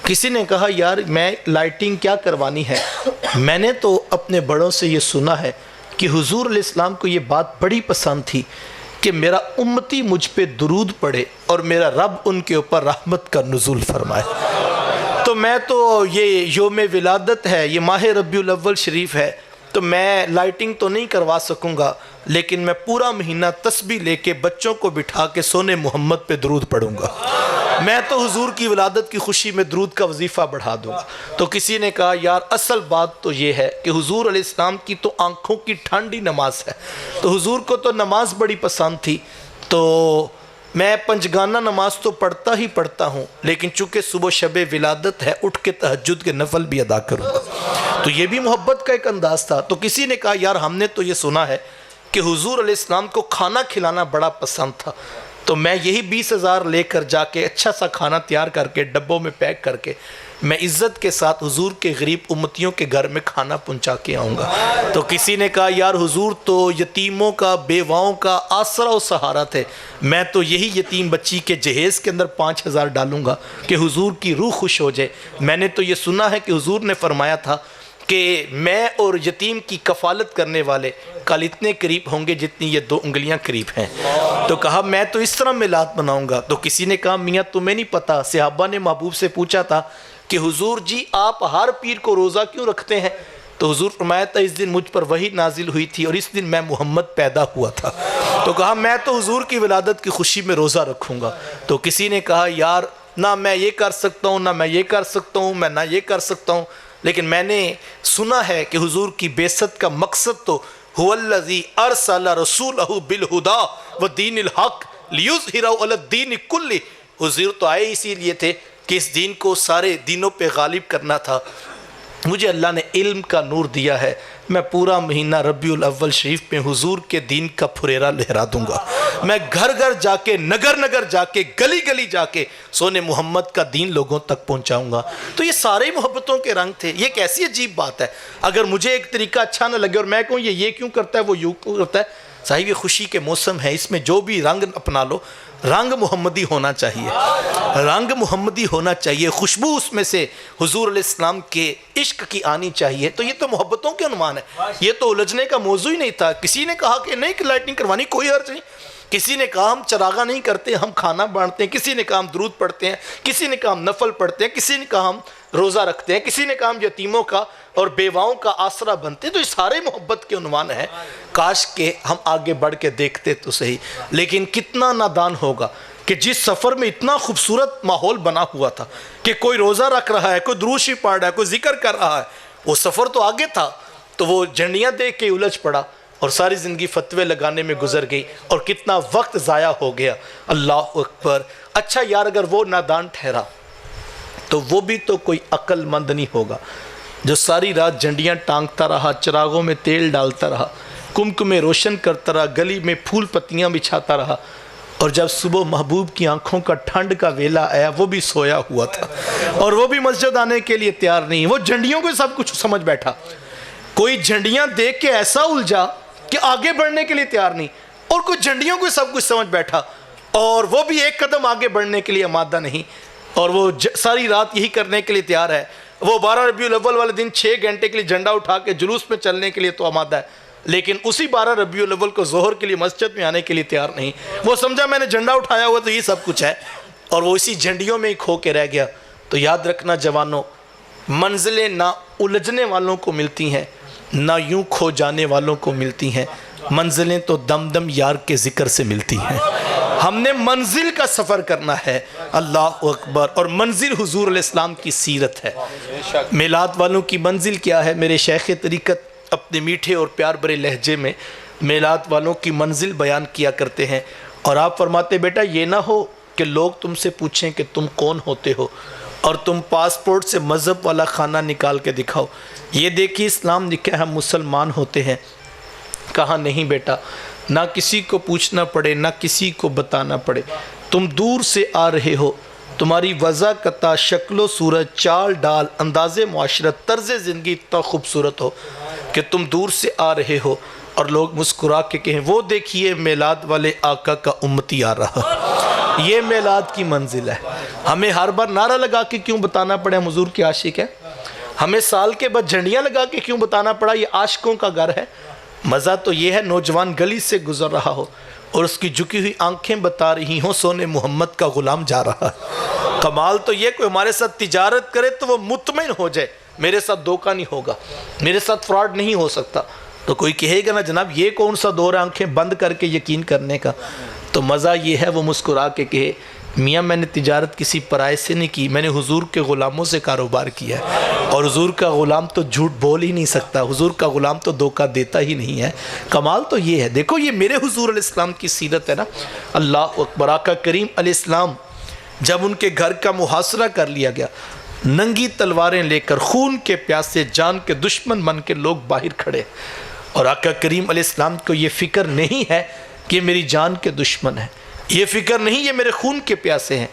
Speaker 1: کسی نے کہا یار میں لائٹنگ کیا کروانی ہے، میں نے تو اپنے بڑوں سے یہ سنا ہے کہ حضور علیہ السلام کو یہ بات بڑی پسند تھی کہ میرا امتی مجھ پہ درود پڑھے اور میرا رب ان کے اوپر رحمت کا نزول فرمائے۔ تو میں تو یہ یوم ولادت ہے، یہ ماہ ربیع الاول شریف ہے، تو میں لائٹنگ تو نہیں کروا سکوں گا لیکن میں پورا مہینہ تسبیح لے کے بچوں کو بٹھا کے سونے محمد پہ درود پڑھوں گا۔ میں تو حضور کی ولادت کی خوشی میں درود کا وظیفہ بڑھا دوں گا۔ تو کسی نے کہا یار اصل بات تو یہ ہے کہ حضور علیہ السلام کی تو آنکھوں کی ٹھنڈی نماز ہے، تو حضور کو تو نماز بڑی پسند تھی، تو میں پنجگانہ نماز تو پڑھتا ہی پڑھتا ہوں، لیکن چونکہ صبح شب ولادت ہے اٹھ کے تہجد کے نفل بھی ادا کروں گا۔ تو یہ بھی محبت کا ایک انداز تھا۔ تو کسی نے کہا یار ہم نے تو یہ سنا ہے کہ حضور علیہ السلام کو کھانا کھلانا بڑا پسند تھا، تو میں یہی 20,000 لے کر جا کے اچھا سا کھانا تیار کر کے ڈبوں میں پیک کر کے میں عزت کے ساتھ حضور کے غریب امتیوں کے گھر میں کھانا پہنچا کے آؤں گا۔ تو کسی نے کہا یار حضور تو یتیموں کا بیواؤں کا آسرا و سہارا تھے، میں تو یہی یتیم بچی کے جہیز کے اندر 5,000 ڈالوں گا کہ حضور کی روح خوش ہو جائے۔ میں نے تو یہ سنا ہے کہ حضور نے فرمایا تھا کہ میں اور یتیم کی کفالت کرنے والے کل اتنے قریب ہوں گے جتنی یہ 2 انگلیاں قریب ہیں۔ تو کہا میں تو اس طرح میلاد مناؤں گا۔ تو کسی نے کہا میاں تمہیں نہیں پتا، صحابہ نے محبوب سے پوچھا تھا کہ حضور جی آپ ہر پیر کو روزہ کیوں رکھتے ہیں؟ تو حضور فرمایا تھا اس دن مجھ پر وحی نازل ہوئی تھی اور اس دن میں محمد پیدا ہوا تھا۔ تو کہا میں تو حضور کی ولادت کی خوشی میں روزہ رکھوں گا۔ تو کسی نے کہا یار نہ میں یہ کر سکتا ہوں، نہ میں یہ کر سکتا ہوں، میں نہ یہ کر سکتا ہوں، لیکن میں نے سنا ہے کہ حضور کی بعثت کا مقصد تو هو الذی ارسل رسولہ بالہدی ودین الحق لیظہرہ علی الدین کلہ۔ حضور تو آئے اسی لیے تھے کہ اس دین کو سارے دینوں پہ غالب کرنا تھا۔ مجھے اللہ نے علم کا نور دیا ہے، میں پورا مہینہ ربیع الاول شریف میں حضور کے دین کا پھریرا لہرا دوں گا۔ میں گھر گھر جا کے، نگر نگر جا کے، گلی گلی جا کے سونے محمد کا دین لوگوں تک پہنچاؤں گا۔ تو یہ سارے محبتوں کے رنگ تھے۔ یہ کیسی عجیب بات ہے، اگر مجھے ایک طریقہ اچھا نہ لگے اور میں کہوں یہ کیوں کرتا ہے وہ یوں کیوں کرتا ہے۔ صاحب یہ خوشی کے موسم ہے، اس میں جو بھی رنگ اپنا لو، رنگ محمدی ہونا چاہیے، رنگ محمدی ہونا چاہیے، خوشبو اس میں سے حضور علیہ السلام کے عشق کی آنی چاہیے۔ تو یہ تو محبتوں کے عنوان ہے، یہ تو الجھنے کا موضوع ہی نہیں تھا۔ کسی نے کہا کہ نہیں کہ لائٹنگ کروانی، کوئی حرج نہیں۔ کسی نے کہا ہم چراغاں نہیں کرتے، ہم کھانا بانٹتے ہیں، کسی نے کہا ہم درود پڑھتے ہیں، کسی نے کہا ہم نفل پڑھتے ہیں، کسی نے کہا ہم روزہ رکھتے ہیں، کسی نے کہا ہم یتیموں کا اور بیواؤں کا آسرا بنتے ہیں۔ تو یہ سارے محبت کے عنوان ہیں۔ کاش کہ ہم آگے بڑھ کے دیکھتے تو صحیح، لیکن کتنا نادان ہوگا کہ جس سفر میں اتنا خوبصورت ماحول بنا ہوا تھا کہ کوئی روزہ رکھ رہا ہے، کوئی درود شریف پڑھ رہا ہے، کوئی ذکر کر رہا ہے، وہ سفر تو آگے تھا، تو وہ جھنڈیاں دیکھ کے الجھ پڑا اور ساری زندگی فتوے لگانے میں گزر گئی اور کتنا وقت ضائع ہو گیا۔ اللہ اکبر۔ اچھا یار اگر وہ نادان ٹھہرا تو وہ بھی تو کوئی عقل مند نہیں ہوگا جو ساری رات جھنڈیاں ٹانگتا رہا، چراغوں میں تیل ڈالتا رہا، کمکمیں روشن کرتا رہا، گلی میں پھول پتیاں بچھاتا رہا، اور جب صبح محبوب کی آنکھوں کا ٹھنڈ کا ویلا آیا وہ بھی سویا ہوا تھا اور وہ بھی مسجد آنے کے لیے تیار نہیں۔ وہ جھنڈیوں کو سب کچھ سمجھ بیٹھا، کوئی جھنڈیاں دیکھ کے ایسا الجھا کہ آگے بڑھنے کے لیے تیار نہیں، اور کوئی جھنڈیوں کو سب کچھ سمجھ بیٹھا اور وہ بھی ایک قدم آگے بڑھنے کے لیے آمادہ نہیں، اور وہ ساری رات یہی کرنے کے لیے تیار ہے۔ وہ 12 ربیع الاول والے دن 6 گھنٹے کے لیے جھنڈا اٹھا کے جلوس میں چلنے کے لیے تو آمادہ ہے، لیکن اسی 12 ربیع الاول کو ظہر کے لیے مسجد میں آنے کے لیے تیار نہیں۔ وہ سمجھا میں نے جھنڈا اٹھایا ہوا تو یہ سب کچھ ہے، اور وہ اسی جھنڈیوں میں ہی کھو کے رہ گیا۔ تو یاد رکھنا جوانوں، منزلیں نہ الجھنے والوں کو ملتی ہیں، نہ یوں کھو جانے والوں کو ملتی ہیں، منزلیں تو دم دم یار کے ذکر سے ملتی ہیں۔ ہم نے منزل کا سفر کرنا ہے، اللہ اکبر، اور منزل حضور علیہ السلام کی سیرت ہے۔ میلاد والوں کی منزل کیا ہے؟ میرے شیخ طریقت اپنے میٹھے اور پیار بھرے لہجے میں میلاد والوں کی منزل بیان کیا کرتے ہیں، اور آپ فرماتے بیٹا یہ نہ ہو کہ لوگ تم سے پوچھیں کہ تم کون ہوتے ہو اور تم پاسپورٹ سے مذہب والا خانہ نکال کے دکھاؤ، یہ دیکھیے اسلام نے کہا ہم مسلمان ہوتے ہیں۔ کہا نہیں بیٹا، نہ کسی کو پوچھنا پڑے، نہ کسی کو بتانا پڑے، تم دور سے آ رہے ہو، تمہاری وضع قطع، شکل و صورت، چال ڈال، انداز معاشرت، طرز زندگی اتنا خوبصورت ہو کہ تم دور سے آ رہے ہو اور لوگ مسکرا کے کہیں وہ دیکھیے میلاد والے آقا کا امتی آ رہا۔ یہ میلاد کی منزل ہے۔ ہمیں ہر بار نعرہ لگا کے کیوں بتانا پڑے ہم حضور کے عاشق ہیں؟ ہمیں سال کے بعد جھنڈیاں لگا کے کیوں بتانا پڑا یہ عاشقوں کا گھر ہے؟ مزہ تو یہ ہے نوجوان گلی سے گزر رہا ہو اور اس کی جھکی ہوئی آنکھیں بتا رہی ہوں سونے محمد کا غلام جا رہا۔ کمال تو یہ کوئی ہمارے ساتھ تجارت کرے تو وہ مطمئن ہو جائے میرے ساتھ دھوکہ نہیں ہوگا، میرے ساتھ فراڈ نہیں ہو سکتا۔ تو کوئی کہے گا نا جناب یہ کون سا دور ہے آنکھیں بند کر کے یقین کرنے کا، تو مزہ یہ ہے وہ مسکرا کے کہے میاں میں نے تجارت کسی پرائے سے نہیں کی، میں نے حضور کے غلاموں سے کاروبار کیا ہے، اور حضور کا غلام تو جھوٹ بول ہی نہیں سکتا، حضور کا غلام تو دھوکہ دیتا ہی نہیں ہے۔ کمال تو یہ ہے، دیکھو یہ میرے حضور علیہ السلام کی سیرت ہے نا۔ اللہ اکبر۔ آقا کریم علیہ السلام جب ان کے گھر کا محاصرہ کر لیا گیا، ننگی تلواریں لے کر خون کے پیاسے جان کے دشمن بن کے لوگ باہر کھڑے، اور آقا کریم علیہ السلام کو یہ فکر نہیں ہے کہ میری جان کے دشمن ہیں، یہ فکر نہیں یہ میرے خون کے پیاسے ہیں،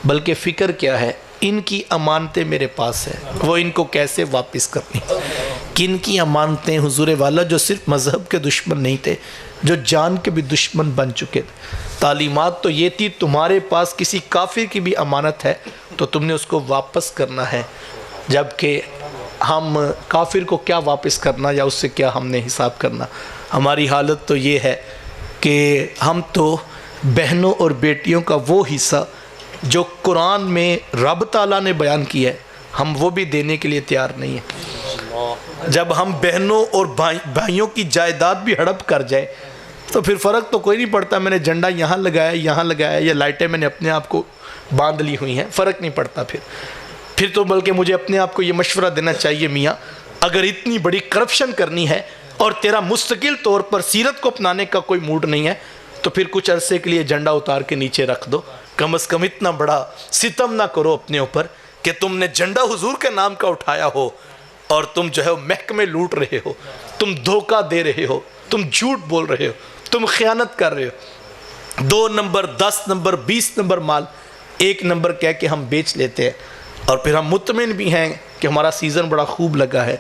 Speaker 1: بلکہ فکر کیا ہے، ان کی امانتیں میرے پاس ہیں، وہ ان کو کیسے واپس کرنی۔ کن کی امانتیں حضور والا؟ جو صرف مذہب کے دشمن نہیں تھے، جو جان کے بھی دشمن بن چکے تھے۔ تعلیمات تو یہ تھی تمہارے پاس کسی کافر کی بھی امانت ہے تو تم نے اس کو واپس کرنا ہے، جبکہ ہم کافر کو کیا واپس کرنا یا اس سے کیا ہم نے حساب کرنا۔ ہماری حالت تو یہ ہے کہ ہم تو بہنوں اور بیٹیوں کا وہ حصہ جو قرآن میں رب تعالیٰ نے بیان کیا ہے، ہم وہ بھی دینے کے لیے تیار نہیں ہیں۔ جب ہم بہنوں اور بھائیوں کی جائیداد بھی ہڑپ کر جائے تو پھر فرق تو کوئی نہیں پڑتا، میں نے جھنڈا یہاں لگایا یا لائٹیں میں نے اپنے آپ کو باندھ لی ہوئی ہیں، فرق نہیں پڑتا۔ پھر تو بلکہ مجھے اپنے آپ کو یہ مشورہ دینا چاہیے، میاں اگر اتنی بڑی کرپشن کرنی ہے اور تیرا مستقل طور پر سیرت کو اپنانے کا کوئی موڈ نہیں ہے تو پھر کچھ عرصے کے لیے جھنڈا اتار کے نیچے رکھ دو، کم از کم اتنا بڑا ستم نہ کرو اپنے اوپر کہ تم نے جھنڈا حضور کے نام کا اٹھایا ہو اور تم جو ہے محکمے لوٹ رہے ہو، تم دھوکہ دے رہے ہو، تم جھوٹ بول رہے ہو، تم خیانت کر رہے ہو۔ 2 نمبر 10 نمبر 20 نمبر مال 1 نمبر کہہ کے ہم بیچ لیتے ہیں، اور پھر ہم مطمئن بھی ہیں کہ ہمارا سیزن بڑا خوب لگا ہے،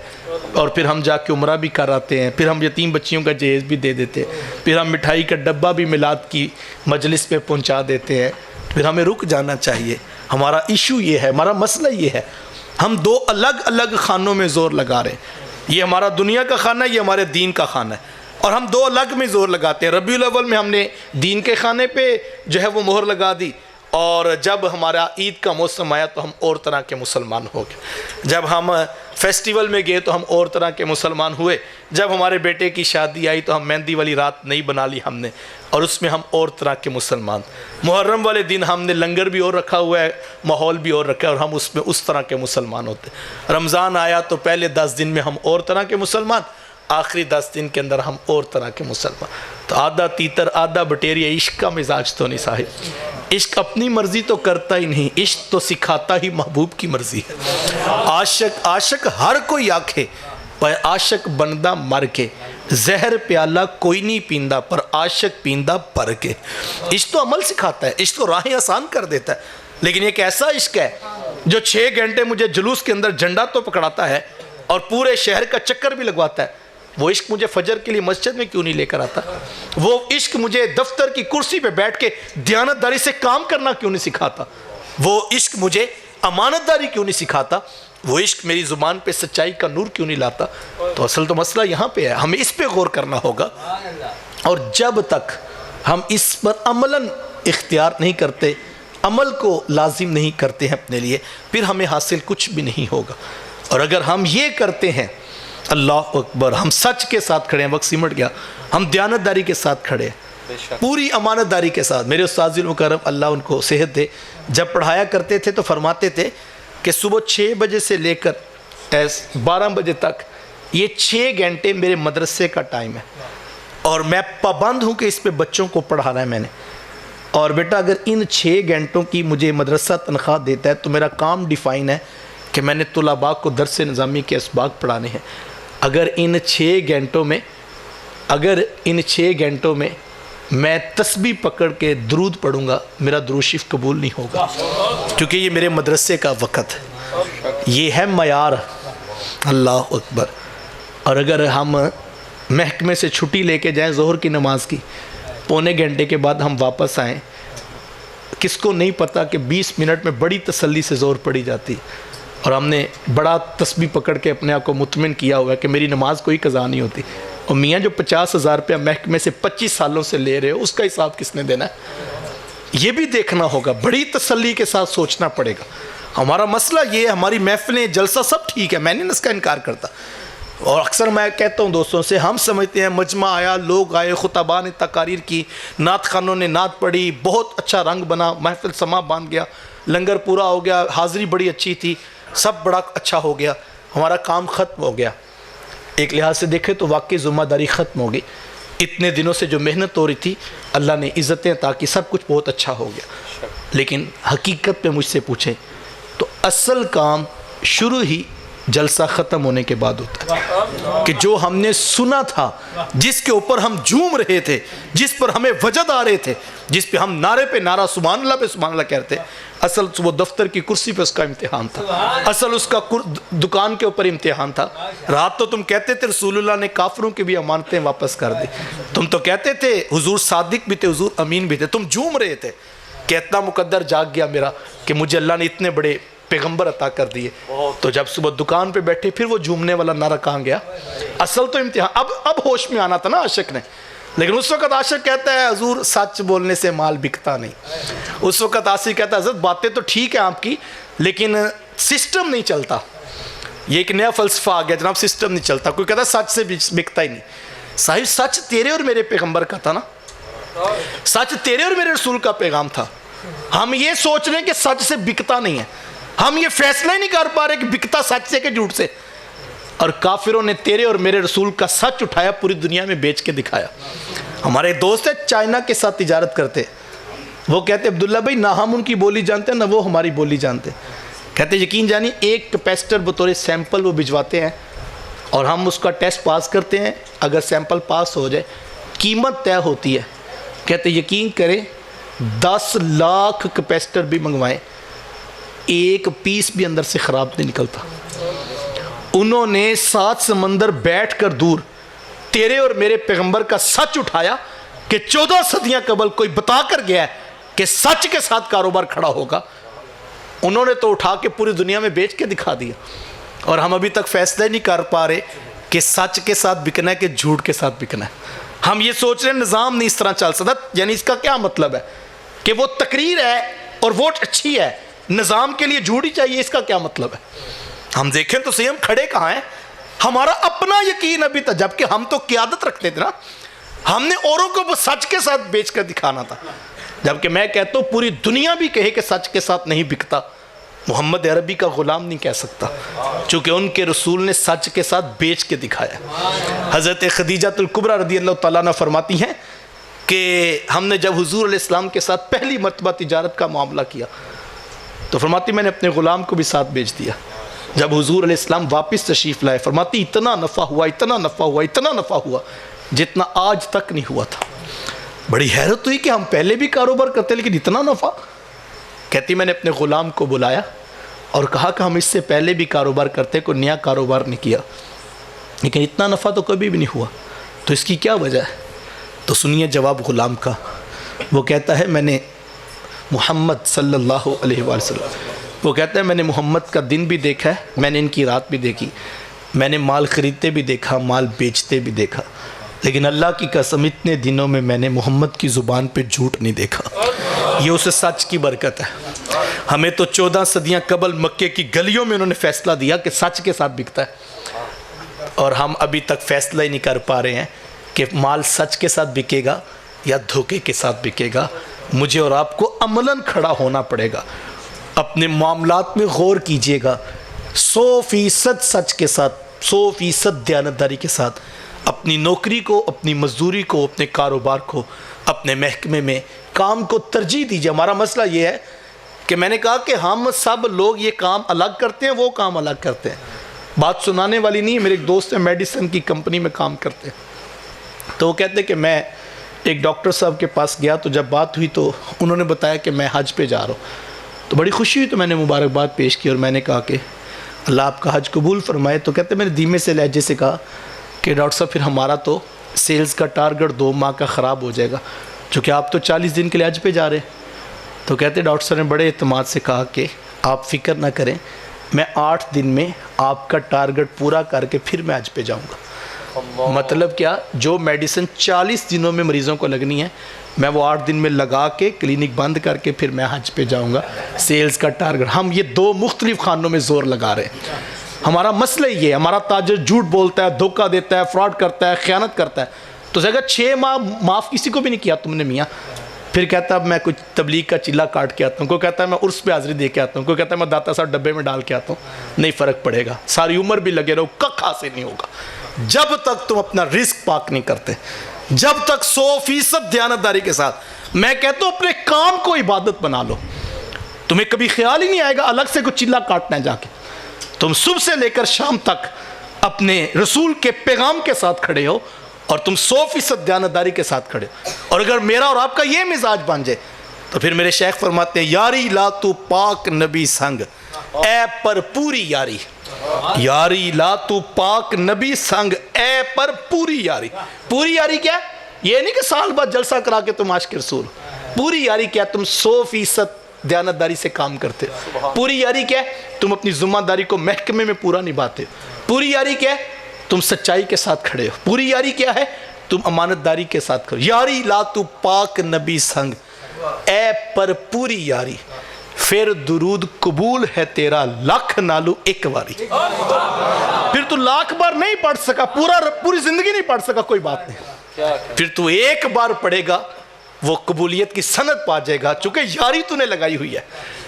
Speaker 1: اور پھر ہم جا کے عمرہ بھی کراتے ہیں، پھر ہم یتیم بچیوں کا جہیز بھی دے دیتے ہیں، پھر ہم مٹھائی کا ڈبہ بھی میلاد کی مجلس پہ پہنچا دیتے ہیں۔ پھر ہمیں رک جانا چاہیے۔ ہمارا ایشو یہ ہے، ہمارا مسئلہ یہ ہے، ہم 2 الگ الگ خانوں میں زور لگا رہے ہیں۔ یہ ہمارا دنیا کا خانہ ہے، یہ ہمارے دین کا خانہ ہے، اور ہم 2 الگ میں زور لگاتے ہیں۔ ربیع الاول میں ہم نے دین کے خانے پہ جو ہے وہ مہر لگا دی، اور جب ہمارا عید کا موسم آیا تو ہم اور طرح کے مسلمان ہو گئے، جب ہم فیسٹیول میں گئے تو ہم اور طرح کے مسلمان ہوئے، جب ہمارے بیٹے کی شادی آئی تو ہم مہندی والی رات نہیں بنا لی ہم نے، اور اس میں ہم اور طرح کے مسلمان۔ محرم والے دن ہم نے لنگر بھی اور رکھا ہوا ہے، ماحول بھی اور رکھا ہے، اور ہم اس میں اس طرح کے مسلمان ہوتے۔ رمضان آیا تو پہلے 10 دن میں ہم اور طرح کے مسلمان، آخری 10 دن کے اندر ہم اور طرح کے مسلمان۔ تو آدھا تیتر آدھا بٹیریا، عشق کا مزاج تو نہیں صاحب، عشق اپنی مرضی تو کرتا ہی نہیں، عشق تو سکھاتا ہی محبوب کی مرضی ہے۔ عاشق ہر کوئی آکھے پر عاشق بندہ مر کے، زہر پیالہ کوئی نہیں پیندا پر عاشق پیندا پر کے۔ عشق تو عمل سکھاتا ہے، عشق تو راہیں آسان کر دیتا ہے، لیکن ایک ایسا عشق ہے جو 6 گھنٹے مجھے جلوس کے اندر جھنڈا تو پکڑاتا ہے اور پورے شہر کا چکر بھی لگواتا ہے۔ وہ عشق مجھے فجر کے لیے مسجد میں کیوں نہیں لے کر آتا؟ وہ عشق مجھے دفتر کی کرسی پہ بیٹھ کے دیانتداری سے کام کرنا کیوں نہیں سکھاتا؟ وہ عشق مجھے امانت داری کیوں نہیں سکھاتا؟ وہ عشق میری زبان پہ سچائی کا نور کیوں نہیں لاتا؟ تو اصل تو مسئلہ یہاں پہ ہے، ہمیں اس پہ غور کرنا ہوگا، اور جب تک ہم اس پر عملاً اختیار نہیں کرتے، عمل کو لازم نہیں کرتے ہیں اپنے لیے، پھر ہمیں حاصل کچھ بھی نہیں ہوگا۔ اور اگر ہم یہ کرتے ہیں، اللہ اکبر، ہم سچ کے ساتھ کھڑے ہیں، وقت سمٹ گیا، ہم دیانتداری کے ساتھ کھڑے ہیں، پوری امانت داری کے ساتھ۔ میرے استاذ المکرم اللہ ان کو صحت دے، جب پڑھایا کرتے تھے تو فرماتے تھے کہ صبح 6 بجے سے لے کر 12 بجے تک یہ 6 گھنٹے میرے مدرسے کا ٹائم ہے، اور میں پابند ہوں کہ اس پہ بچوں کو پڑھانا ہے میں نے، اور بیٹا اگر ان 6 گھنٹوں کی مجھے مدرسہ تنخواہ دیتا ہے تو میرا کام ڈیفائن ہے کہ میں نے طلباء کو درس نظامی کے اسباق پڑھانے ہیں۔ اگر ان 6 گھنٹوں میں میں تسبیح پکڑ کے درود پڑھوں گا، میرا درود شریف قبول نہیں ہوگا، کیونکہ یہ میرے مدرسے کا وقت ہے، یہ ہے معیار۔ اللہ اکبر۔ اور اگر ہم محکمے سے چھٹی لے کے جائیں ظہر کی نماز کی، پونے گھنٹے کے بعد ہم واپس آئیں، کس کو نہیں پتا کہ 20 منٹ میں بڑی تسلی سے زور پڑی جاتی، اور ہم نے بڑا تسبیح پکڑ کے اپنے آپ کو مطمئن کیا ہوا کہ میری نماز کوئی قضا نہیں ہوتی۔ اور میاں جو 50,000 روپیہ محکمے سے 25 سالوں سے لے رہے ہو، اس کا حساب کس نے دینا ہے؟ یہ بھی دیکھنا ہوگا، بڑی تسلی کے ساتھ سوچنا پڑے گا۔ ہمارا مسئلہ یہ ہے، ہماری محفلیں جلسہ سب ٹھیک ہے، میں نہیں اس کا انکار کرتا،
Speaker 2: اور اکثر میں کہتا ہوں دوستوں سے، ہم سمجھتے ہیں مجمع آیا، لوگ آئے، خطباء نے تقاریر کی، نعت خوانوں نے نعت پڑھی، بہت اچھا رنگ بنا، محفل سما باندھ گیا، لنگر پورا ہو گیا، حاضری بڑی اچھی تھی، سب بڑا اچھا ہو گیا، ہمارا کام ختم ہو گیا۔ ایک لحاظ سے دیکھیں تو واقعی ذمہ داری ختم ہو گئی، اتنے دنوں سے جو محنت ہو رہی تھی اللہ نے عزتیں تاکہ سب کچھ بہت اچھا ہو گیا۔ لیکن حقیقت میں مجھ سے پوچھیں تو اصل کام شروع ہی جلسہ ختم ہونے کے بعد ہوتا ہے، کہ جو ہم نے سنا تھا، جس کے اوپر ہم جھوم رہے تھے، جس پر ہمیں وجد آ رہے تھے، جس پہ ہم نعرے پہ نعرہ سبحان اللہ پہ سبحان اللہ کہتے، اصل وہ دفتر کی کرسی پہ اس کا امتحان تھا، اصل اس کا دکان کے اوپر امتحان تھا۔ رات تو تم کہتے تھے رسول اللہ نے کافروں کی بھی امانتیں واپس کر دی، تم تو کہتے تھے حضور صادق بھی تھے، حضور امین بھی تھے، تم جھوم رہے تھے کہ اتنا مقدر جاگ گیا میرا کہ مجھے اللہ نے اتنے بڑے پیغمبر عطا کر دیے۔ تو جب صبح دکان پہ بیٹھے پھر وہ جھومنے والا نعرہ کہاں گیا؟ اصل تو امتحان اب ہوش میں آنا تھا نا عاشق نے، لیکن اس وقت عاشق کہتا ہے حضور سچ بولنے سے مال بکتا نہیں، اس وقت عاشق کہتا ہے حضرت باتیں تو ٹھیک ہیں آپ کی لیکن سسٹم نہیں چلتا، یہ ایک نیا فلسفہ آ گیا جناب، سسٹم نہیں چلتا، کوئی کہتا ہے سچ سے بکتا ہی نہیں۔ صحیح سچ تیرے اور میرے پیغمبر کا تھا نا، سچ تیرے اور میرے رسول کا پیغام تھا، ہم یہ سوچ رہے ہیں کہ سچ سے بکتا نہیں ہے، ہم یہ فیصلہ ہی نہیں کر پا رہے کہ بکتا سچ سے کہ جھوٹ سے، اور کافروں نے تیرے اور میرے رسول کا سچ اٹھایا پوری دنیا میں بیچ کے دکھایا۔ ہمارے دوست ہیں چائنا کے ساتھ تجارت کرتے، وہ کہتے عبداللہ بھائی نہ ہم ان کی بولی جانتے ہیں نہ وہ ہماری بولی جانتے، کہتے یقین جانی ایک کیپیسٹر بطور سیمپل وہ بھجواتے ہیں اور ہم اس کا ٹیسٹ پاس کرتے ہیں، اگر سیمپل پاس ہو جائے قیمت طے ہوتی ہے، کہتے یقین کریں 10 لاکھ کیپیسٹر بھی منگوائیں ایک پیس بھی اندر سے خراب نہیں نکلتا۔ انہوں نے 7 سمندر بیٹھ کر دور تیرے اور میرے پیغمبر کا سچ اٹھایا کہ 14 صدیاں قبل کوئی بتا کر گیا ہے کہ سچ کے ساتھ کاروبار کھڑا ہوگا، انہوں نے تو اٹھا کے پوری دنیا میں بیچ کے دکھا دیا، اور ہم ابھی تک فیصلہ نہیں کر پا رہے کہ سچ کے ساتھ بکنا ہے کہ جھوٹ کے ساتھ بکنا ہے۔ ہم یہ سوچ رہے ہیں نظام نہیں اس طرح چل سکتا، یعنی اس کا کیا مطلب ہے کہ وہ تقریر ہے اور ووٹ اچھی ہے، نظام کے لیے جھوٹ ہی چاہیے، اس کا کیا مطلب ہے؟ ہم دیکھیں تو صحیح ہم کھڑے کہاں ہیں، ہمارا اپنا یقین ابھی تک، جبکہ ہم تو قیادت رکھتے تھے نا، ہم نے اوروں کو سچ کے ساتھ بیچ کر دکھانا تھا، جبکہ میں کہتا ہوں پوری دنیا بھی کہے کہ سچ کے ساتھ نہیں بکتا، محمد عربی کا غلام نہیں کہہ سکتا، چونکہ ان کے رسول نے سچ کے ساتھ بیچ کے دکھایا۔ حضرت خدیجہ الکبریٰ رضی اللہ تعالیٰ عنہ فرماتی ہیں کہ ہم نے جب حضور علیہ السلام کے ساتھ پہلی مرتبہ تجارت کا معاملہ کیا تو فرماتی میں نے اپنے غلام کو بھی ساتھ بیچ دیا۔ جب حضور علیہ السلام واپس تشریف لائے فرماتی اتنا نفع ہوا، اتنا نفع ہوا، اتنا نفع ہوا جتنا آج تک نہیں ہوا تھا۔ بڑی حیرت ہوئی کہ ہم پہلے بھی کاروبار کرتے لیکن اتنا نفع۔ کہتی میں نے اپنے غلام کو بلایا اور کہا کہ ہم اس سے پہلے بھی کاروبار کرتے، کوئی نیا کاروبار نہیں کیا، لیکن اتنا نفع تو کبھی بھی نہیں ہوا، تو اس کی کیا وجہ ہے؟ تو سنیے جواب غلام کا، وہ کہتا ہے میں نے محمد صلی اللہ علیہ وآلہ وسلم، وہ کہتا ہے میں نے محمد کا دن بھی دیکھا ہے، میں نے ان کی رات بھی دیکھی، میں نے مال خریدتے بھی دیکھا، مال بیچتے بھی دیکھا، لیکن اللہ کی قسم اتنے دنوں میں نے محمد کی زبان پہ جھوٹ نہیں دیکھا۔ یہ اسے سچ کی برکت ہے۔ ہمیں تو 14 صدیاں قبل مکے کی گلیوں میں انہوں نے فیصلہ دیا کہ سچ کے ساتھ بکتا ہے، اور ہم ابھی تک فیصلہ ہی نہیں کر پا رہے ہیں کہ مال سچ کے ساتھ بکے گا یا دھوکے کے ساتھ بکے گا۔ مجھے اور آپ کو عملاً کھڑا ہونا پڑے گا، اپنے معاملات میں غور کیجئے گا، 100% سچ کے ساتھ، 100% دیانتداری کے ساتھ اپنی نوکری کو، اپنی مزدوری کو، اپنے کاروبار کو، اپنے محکمے میں کام کو ترجیح دیجئے۔ ہمارا مسئلہ یہ ہے کہ میں نے کہا کہ ہم سب لوگ یہ کام الگ کرتے ہیں، وہ کام الگ کرتے ہیں، بات سنانے والی نہیں ہے۔ میرے ایک دوست ہیں میڈیسن کی کمپنی میں کام کرتے ہیں، تو وہ کہتے ہیں کہ میں ایک ڈاکٹر صاحب کے پاس گیا تو جب بات ہوئی تو انہوں نے بتایا کہ میں حج پہ جا رہا ہوں، تو بڑی خوشی ہوئی، تو میں نے مبارکباد پیش کی اور میں نے کہا کہ اللہ آپ کا حج قبول فرمائے۔ تو کہتے ہیں میں نے دھیمے سے لہجے سے کہا کہ ڈاکٹر صاحب پھر ہمارا تو سیلز کا ٹارگٹ 2 ماہ کا خراب ہو جائے گا، چونکہ آپ تو 40 دن کے لیے حج پہ جا رہے ہیں۔ تو کہتے ڈاکٹر صاحب نے بڑے اعتماد سے کہا کہ آپ فکر نہ کریں، میں 8 دن میں آپ کا ٹارگٹ پورا کر کے پھر میں حج پہ جاؤں گا۔ مطلب کیا؟ جو میڈیسن 40 دنوں میں مریضوں کو لگنی ہے میں وہ 8 دن میں لگا کے کلینک بند کر کے پھر میں حج پہ جاؤں گا، سیلز کا ٹارگٹ۔ ہم یہ 2 مختلف خانوں میں زور لگا رہے ہیں۔ ہمارا مسئلہ یہ ہے, ہمارا تاجر جھوٹ بولتا ہے, دھوکہ دیتا ہے, فراڈ کرتا ہے, خیانت کرتا ہے. تو اگر 6 ماہ معاف کسی کو بھی نہیں کیا تم نے میاں, پھر کہتا ہے میں کچھ تبلیغ کا چلہ کاٹ کے آتا ہوں, کوئی کہتا ہے میں عرس پہ حاضری دے کے آتا ہوں, کوئی کہتا ہے میں داتا صاحب ڈبے میں ڈال کے آتا ہوں. نہیں فرق پڑے گا, ساری عمر بھی لگے رہو, کک حاصل نہیں ہوگا جب تک تم اپنا رزق پاک نہیں کرتے, جب تک 100% دیانتداری کے ساتھ. میں کہتا ہوں اپنے کام کو عبادت بنا لو, تمہیں کبھی خیال ہی نہیں آئے گا الگ سے کوئی چلہ کاٹنا ہے جا کے. تم صبح سے لے کر شام تک اپنے رسول کے پیغام کے ساتھ کھڑے ہو اور تم 100% دیانتداری کے ساتھ کھڑے ہو. اور اگر میرا اور آپ کا یہ مزاج بن جائے تو پھر میرے شیخ فرماتے ہیں یاری لا تو پاک نبی سنگ اے پر پوری یاری, یاری لا تو پاک نبی سنگ اے پر پوری یاری. پوری یاری کیا ہے؟ یہ نہیں کہ سال بعد جلسہ کرا کے تم عاشق رسول. پوری یاری کیا ہے؟ تم 100% دیانتداری سے کام کرتے. پوری یاری کیا ہے؟ تم اپنی ذمہ داری کو محکمے میں پورا نبھاتے. پوری یاری کیا ہے؟ تم سچائی کے ساتھ کھڑے ہو. پوری یاری کیا ہے؟ تم امانت داری کے ساتھ کھڑے. یاری لا تو پاک نبی سنگ اے پر پوری یاری, پھر درود قبول ہے تیرا لاکھ نالو ایک واری. پھر تو لاکھ بار نہیں پڑھ سکا, پوری زندگی نہیں پڑھ سکا, کوئی بات نہیں, پھر تو ایک بار پڑھے گا وہ قبولیت کی سند پا جائے گا, چونکہ یاری تو نے لگائی ہوئی ہے.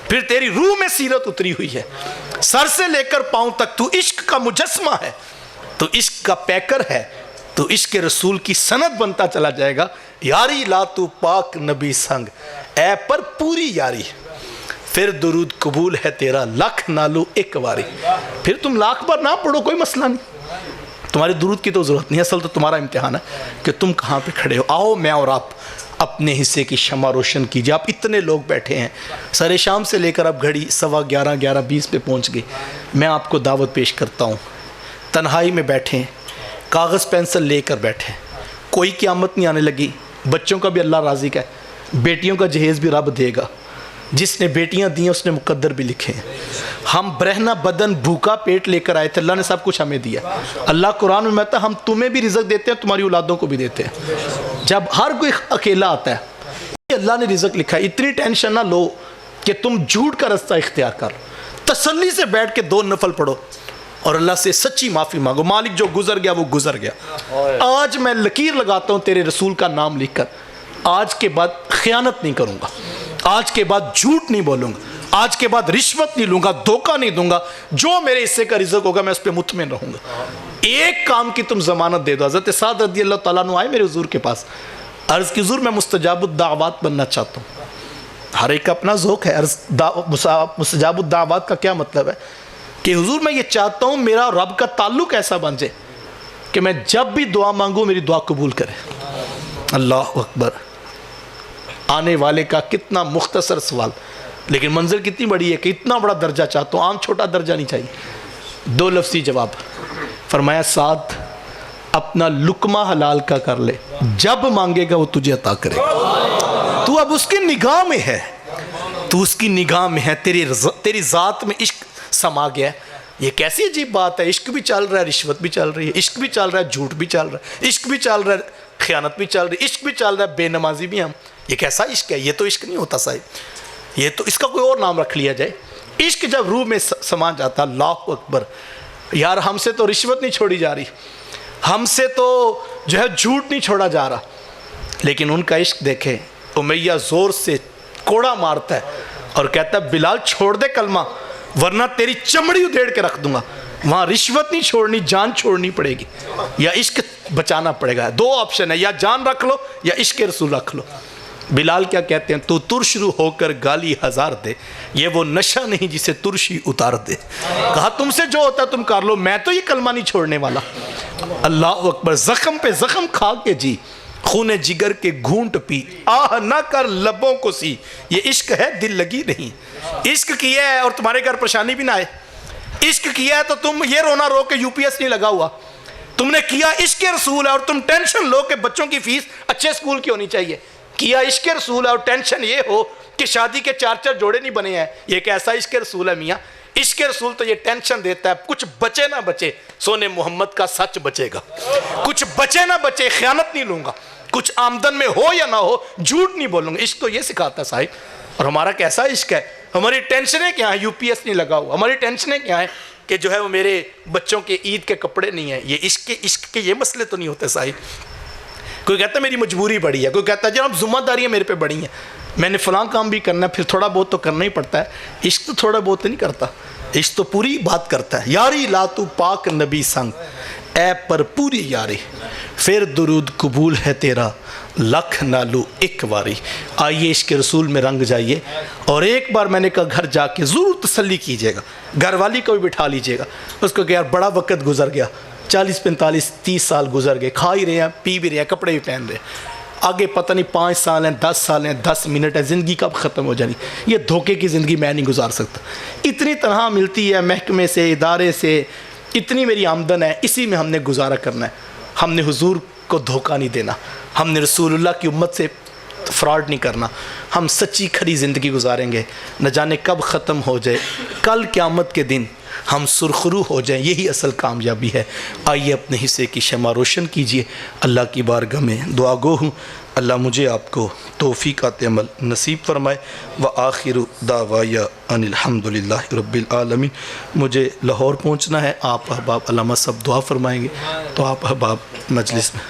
Speaker 2: پھر تیری روح میں سیرت اتری ہوئی ہے, سر سے لے کر پاؤں تک تو عشق کا مجسمہ ہے, تو عشق کا پیکر ہے, تو عشق رسول کی سند بنتا چلا جائے گا. یاری لا تو پاک نبی سنگ اے پر پوری یاری, پھر درود قبول ہے تیرا لاکھ نالو ایک واری. پھر تم لاکھ بار نہ پڑھو, کوئی مسئلہ نہیں, تمہارے درود کی تو ضرورت نہیں. اصل تو تمہارا امتحان ہے کہ تم کہاں پہ کھڑے ہو. آؤ میں اور آپ اپنے حصے کی شمع روشن کیجئے. آپ اتنے لوگ بیٹھے ہیں, سر شام سے لے کر اب گھڑی 11:15 11:20 پہ پہنچ گئے. میں آپ کو دعوت پیش کرتا ہوں, تنہائی میں بیٹھے ہیں, کاغذ پینسل لے کر بیٹھے, کوئی قیامت نہیں آنے لگی. بچوں کا بھی اللہ راضی کا ہے, بیٹیوں کا جہیز بھی رب دے گا. جس نے بیٹیاں دی ہیں اس نے مقدر بھی لکھے ہیں. ہم برہنہ بدن بھوکا پیٹ لے کر آئے تھے, اللہ نے سب کچھ ہمیں دیا. اللہ قرآن میں کہتا ہے ہم تمہیں بھی رزق دیتے ہیں, تمہاری اولادوں کو بھی دیتے ہیں. جب ہر کوئی اکیلا آتا ہے اللہ نے رزق لکھا ہے. اتنی ٹینشن نہ لو کہ تم جھوٹ کا رستہ اختیار کر لو. تسلی سے بیٹھ کے 2 نفل پڑھو اور اللہ سے سچی معافی مانگو. مالک جو گزر گیا وہ گزر گیا. آج میں لکیر لگاتا ہوں تیرے رسول کا نام لکھ کر, آج کے بعد خیانت نہیں کروں گا, آج کے بعد جھوٹ نہیں بولوں گا, آج کے بعد رشوت نہیں لوں گا, دھوکہ نہیں دوں گا. جو میرے حصے کا رزق ہوگا میں اس پہ مطمئن رہوں گا. ایک کام کی تم ضمانت دے دو. حضرت سعد رضی اللہ تعالیٰ عنہ آئے میرے حضور کے پاس, عرض کی حضور میں مستجاب الدعوات بننا چاہتا ہوں. ہر ایک کا اپنا ذوق ہے. مستجاب الدعوات کا کیا مطلب ہے کہ حضور میں یہ چاہتا ہوں میرا رب کا تعلق ایسا بن جائے کہ میں جب بھی دعا مانگوں میری دعا قبول کرے. اللہ اکبر. آنے والے کا کتنا مختصر سوال, لیکن منظر کتنی بڑی ہے کہ اتنا بڑا درجہ چاہتا ہوں, عام چھوٹا درجہ نہیں چاہیے. 2 لفظی جواب. فرمایا سعد اپنا لقمہ حلال کا کر لے, جب مانگے گا وہ تجھے عطا کرے گا. تو اب اس کی نگاہ میں ہے, تو اس کی نگاہ میں ہے, تیری ذات میں عشق سما گیا ہے. یہ کیسی عجیب بات ہے. عشق بھی چل رہا ہے, رشوت بھی چل رہی ہے, عشق بھی چل رہا ہے, جھوٹ بھی چل رہا ہے, عشق بھی چل رہا ہے, خیانت بھی چل رہی ہے, عشق بھی چل رہا ہے, بے نمازی بھی ہم. یہ کیسا عشق ہے؟ یہ تو عشق نہیں ہوتا صاحب, یہ تو اس کا کوئی اور نام رکھ لیا جائے. عشق جب روح میں سما جاتا, اللہ اکبر. یار ہم سے تو رشوت نہیں چھوڑی جا رہی, ہم سے تو جو ہے جھوٹ نہیں چھوڑا جا رہا, لیکن ان کا عشق دیکھیں. امیہ زور سے کوڑا مارتا ہے اور کہتا ہے بلال چھوڑ دے کلمہ ورنہ تیری چمڑی ادھیڑ کے رکھ دوں گا. وہاں رشوت نہیں چھوڑنی, جان چھوڑنی پڑے گی یا عشق بچانا پڑے گا. 2 آپشن ہے, یا جان رکھ لو یا عشق رسول رکھ لو. بلال کیا کہتے ہیں, تو ترش رو ہو کر گالی 1000 دے, یہ وہ نشہ نہیں جسے ترشی اتار دے. کہا تم سے جو ہوتا تم کر لو, میں تو یہ کلمہ نہیں چھوڑنے والا. اللہ اکبر. زخم پہ زخم کھا کے جی, خون جگر کے گھونٹ پی, آہ نہ کر لبوں کو سی, یہ عشق ہے دل لگی نہیں. عشق کیا ہے اور تمہارے گھر پریشانی بھی نہ آئے. عشق کیا ہے تو تم یہ رونا رو کہ UPS نہیں لگا ہوا. تم نے کیا عشق رسول ہے اور تم ٹینشن لو کہ بچوں کی فیس اچھے اسکول کی ہونی چاہیے. کیا عشق رسول ہے اور ٹینشن یہ ہو کہ شادی کے 4 جوڑے نہیں بنے ہیں. یہ کیسا عشق رسول ہے میاں؟ عشق رسول تو یہ ٹینشن دیتا ہے کچھ بچے نہ بچے, سونے محمد کا سچ بچے گا. کچھ بچے نہ بچے, خیانت نہیں لوں گا, کچھ آمدن میں ہو یا نہ ہو جھوٹ نہیں بولوں گا. عشق تو یہ سکھاتا ہے صاحب. اور ہمارا کیسا عشق ہے؟ ہماری ٹینشنیں کیا ہیں؟ UPS نہیں لگا ہوا. ہماری ٹینشنیں کیا ہیں؟ کہ جو ہے وہ میرے بچوں کے عید کے کپڑے نہیں ہیں. یہ عشق کے یہ مسئلے تو نہیں ہوتے صاحب. کوئی کہتا ہے میری مجبوری بڑی ہے, کوئی کہتا ہے جناب ذمہ داریاں میرے پہ بڑی ہیں, میں نے فلاں کام بھی کرنا ہے, پھر تھوڑا بہت تو کرنا ہی پڑتا ہے. عشق تو تھوڑا بہت نہیں کرتا, عشق تو پوری بات کرتا ہے. یاری لاتو پاک نبی سنگ اے پر پوری یاری, پھر درود قبول ہے تیرا لکھ نالو ایک واری. آئیے عشق رسول میں رنگ جائیے, اور ایک بار میں نے کہا گھر جا کے ضرور تسلی کیجیے گا, گھر والی کو بھی بٹھا لیجیے گا, اس کو کہ یار بڑا وقت گزر گیا, 40 45 30 سال گزر گئے, کھا ہی رہے ہیں, پی بھی رہے ہیں, کپڑے بھی پہن رہے ہیں, آگے پتہ نہیں 5 سال ہیں, 10 سال ہیں, 10 منٹ ہے, زندگی کب ختم ہو جانی. یہ دھوکے کی زندگی میں نہیں گزار سکتا. اتنی تنخواہ ملتی ہے محکمے سے, ادارے سے, اتنی میری آمدن ہے, اسی میں ہم نے گزارا کرنا ہے. ہم نے حضور کو دھوکہ نہیں دینا, ہم نے رسول اللہ کی امت سے فراڈ نہیں کرنا. ہم سچی کھری زندگی گزاریں گے, نہ جانے کب ختم ہو جائے, کل قیامت کے دن ہم سرخرو ہو جائیں, یہی اصل کامیابی ہے. آئیے اپنے حصے کی شمع روشن کیجئے. اللہ کی بارگاہ میں دعا گو ہوں, اللہ مجھے آپ کو توفیقات عمل نصیب فرمائے. وآخر دعوایا ان الحمدللہ رب العالمین. مجھے لاہور پہنچنا ہے, آپ احباب علامہ صاحب دعا فرمائیں گے, تو آپ احباب مجلس میں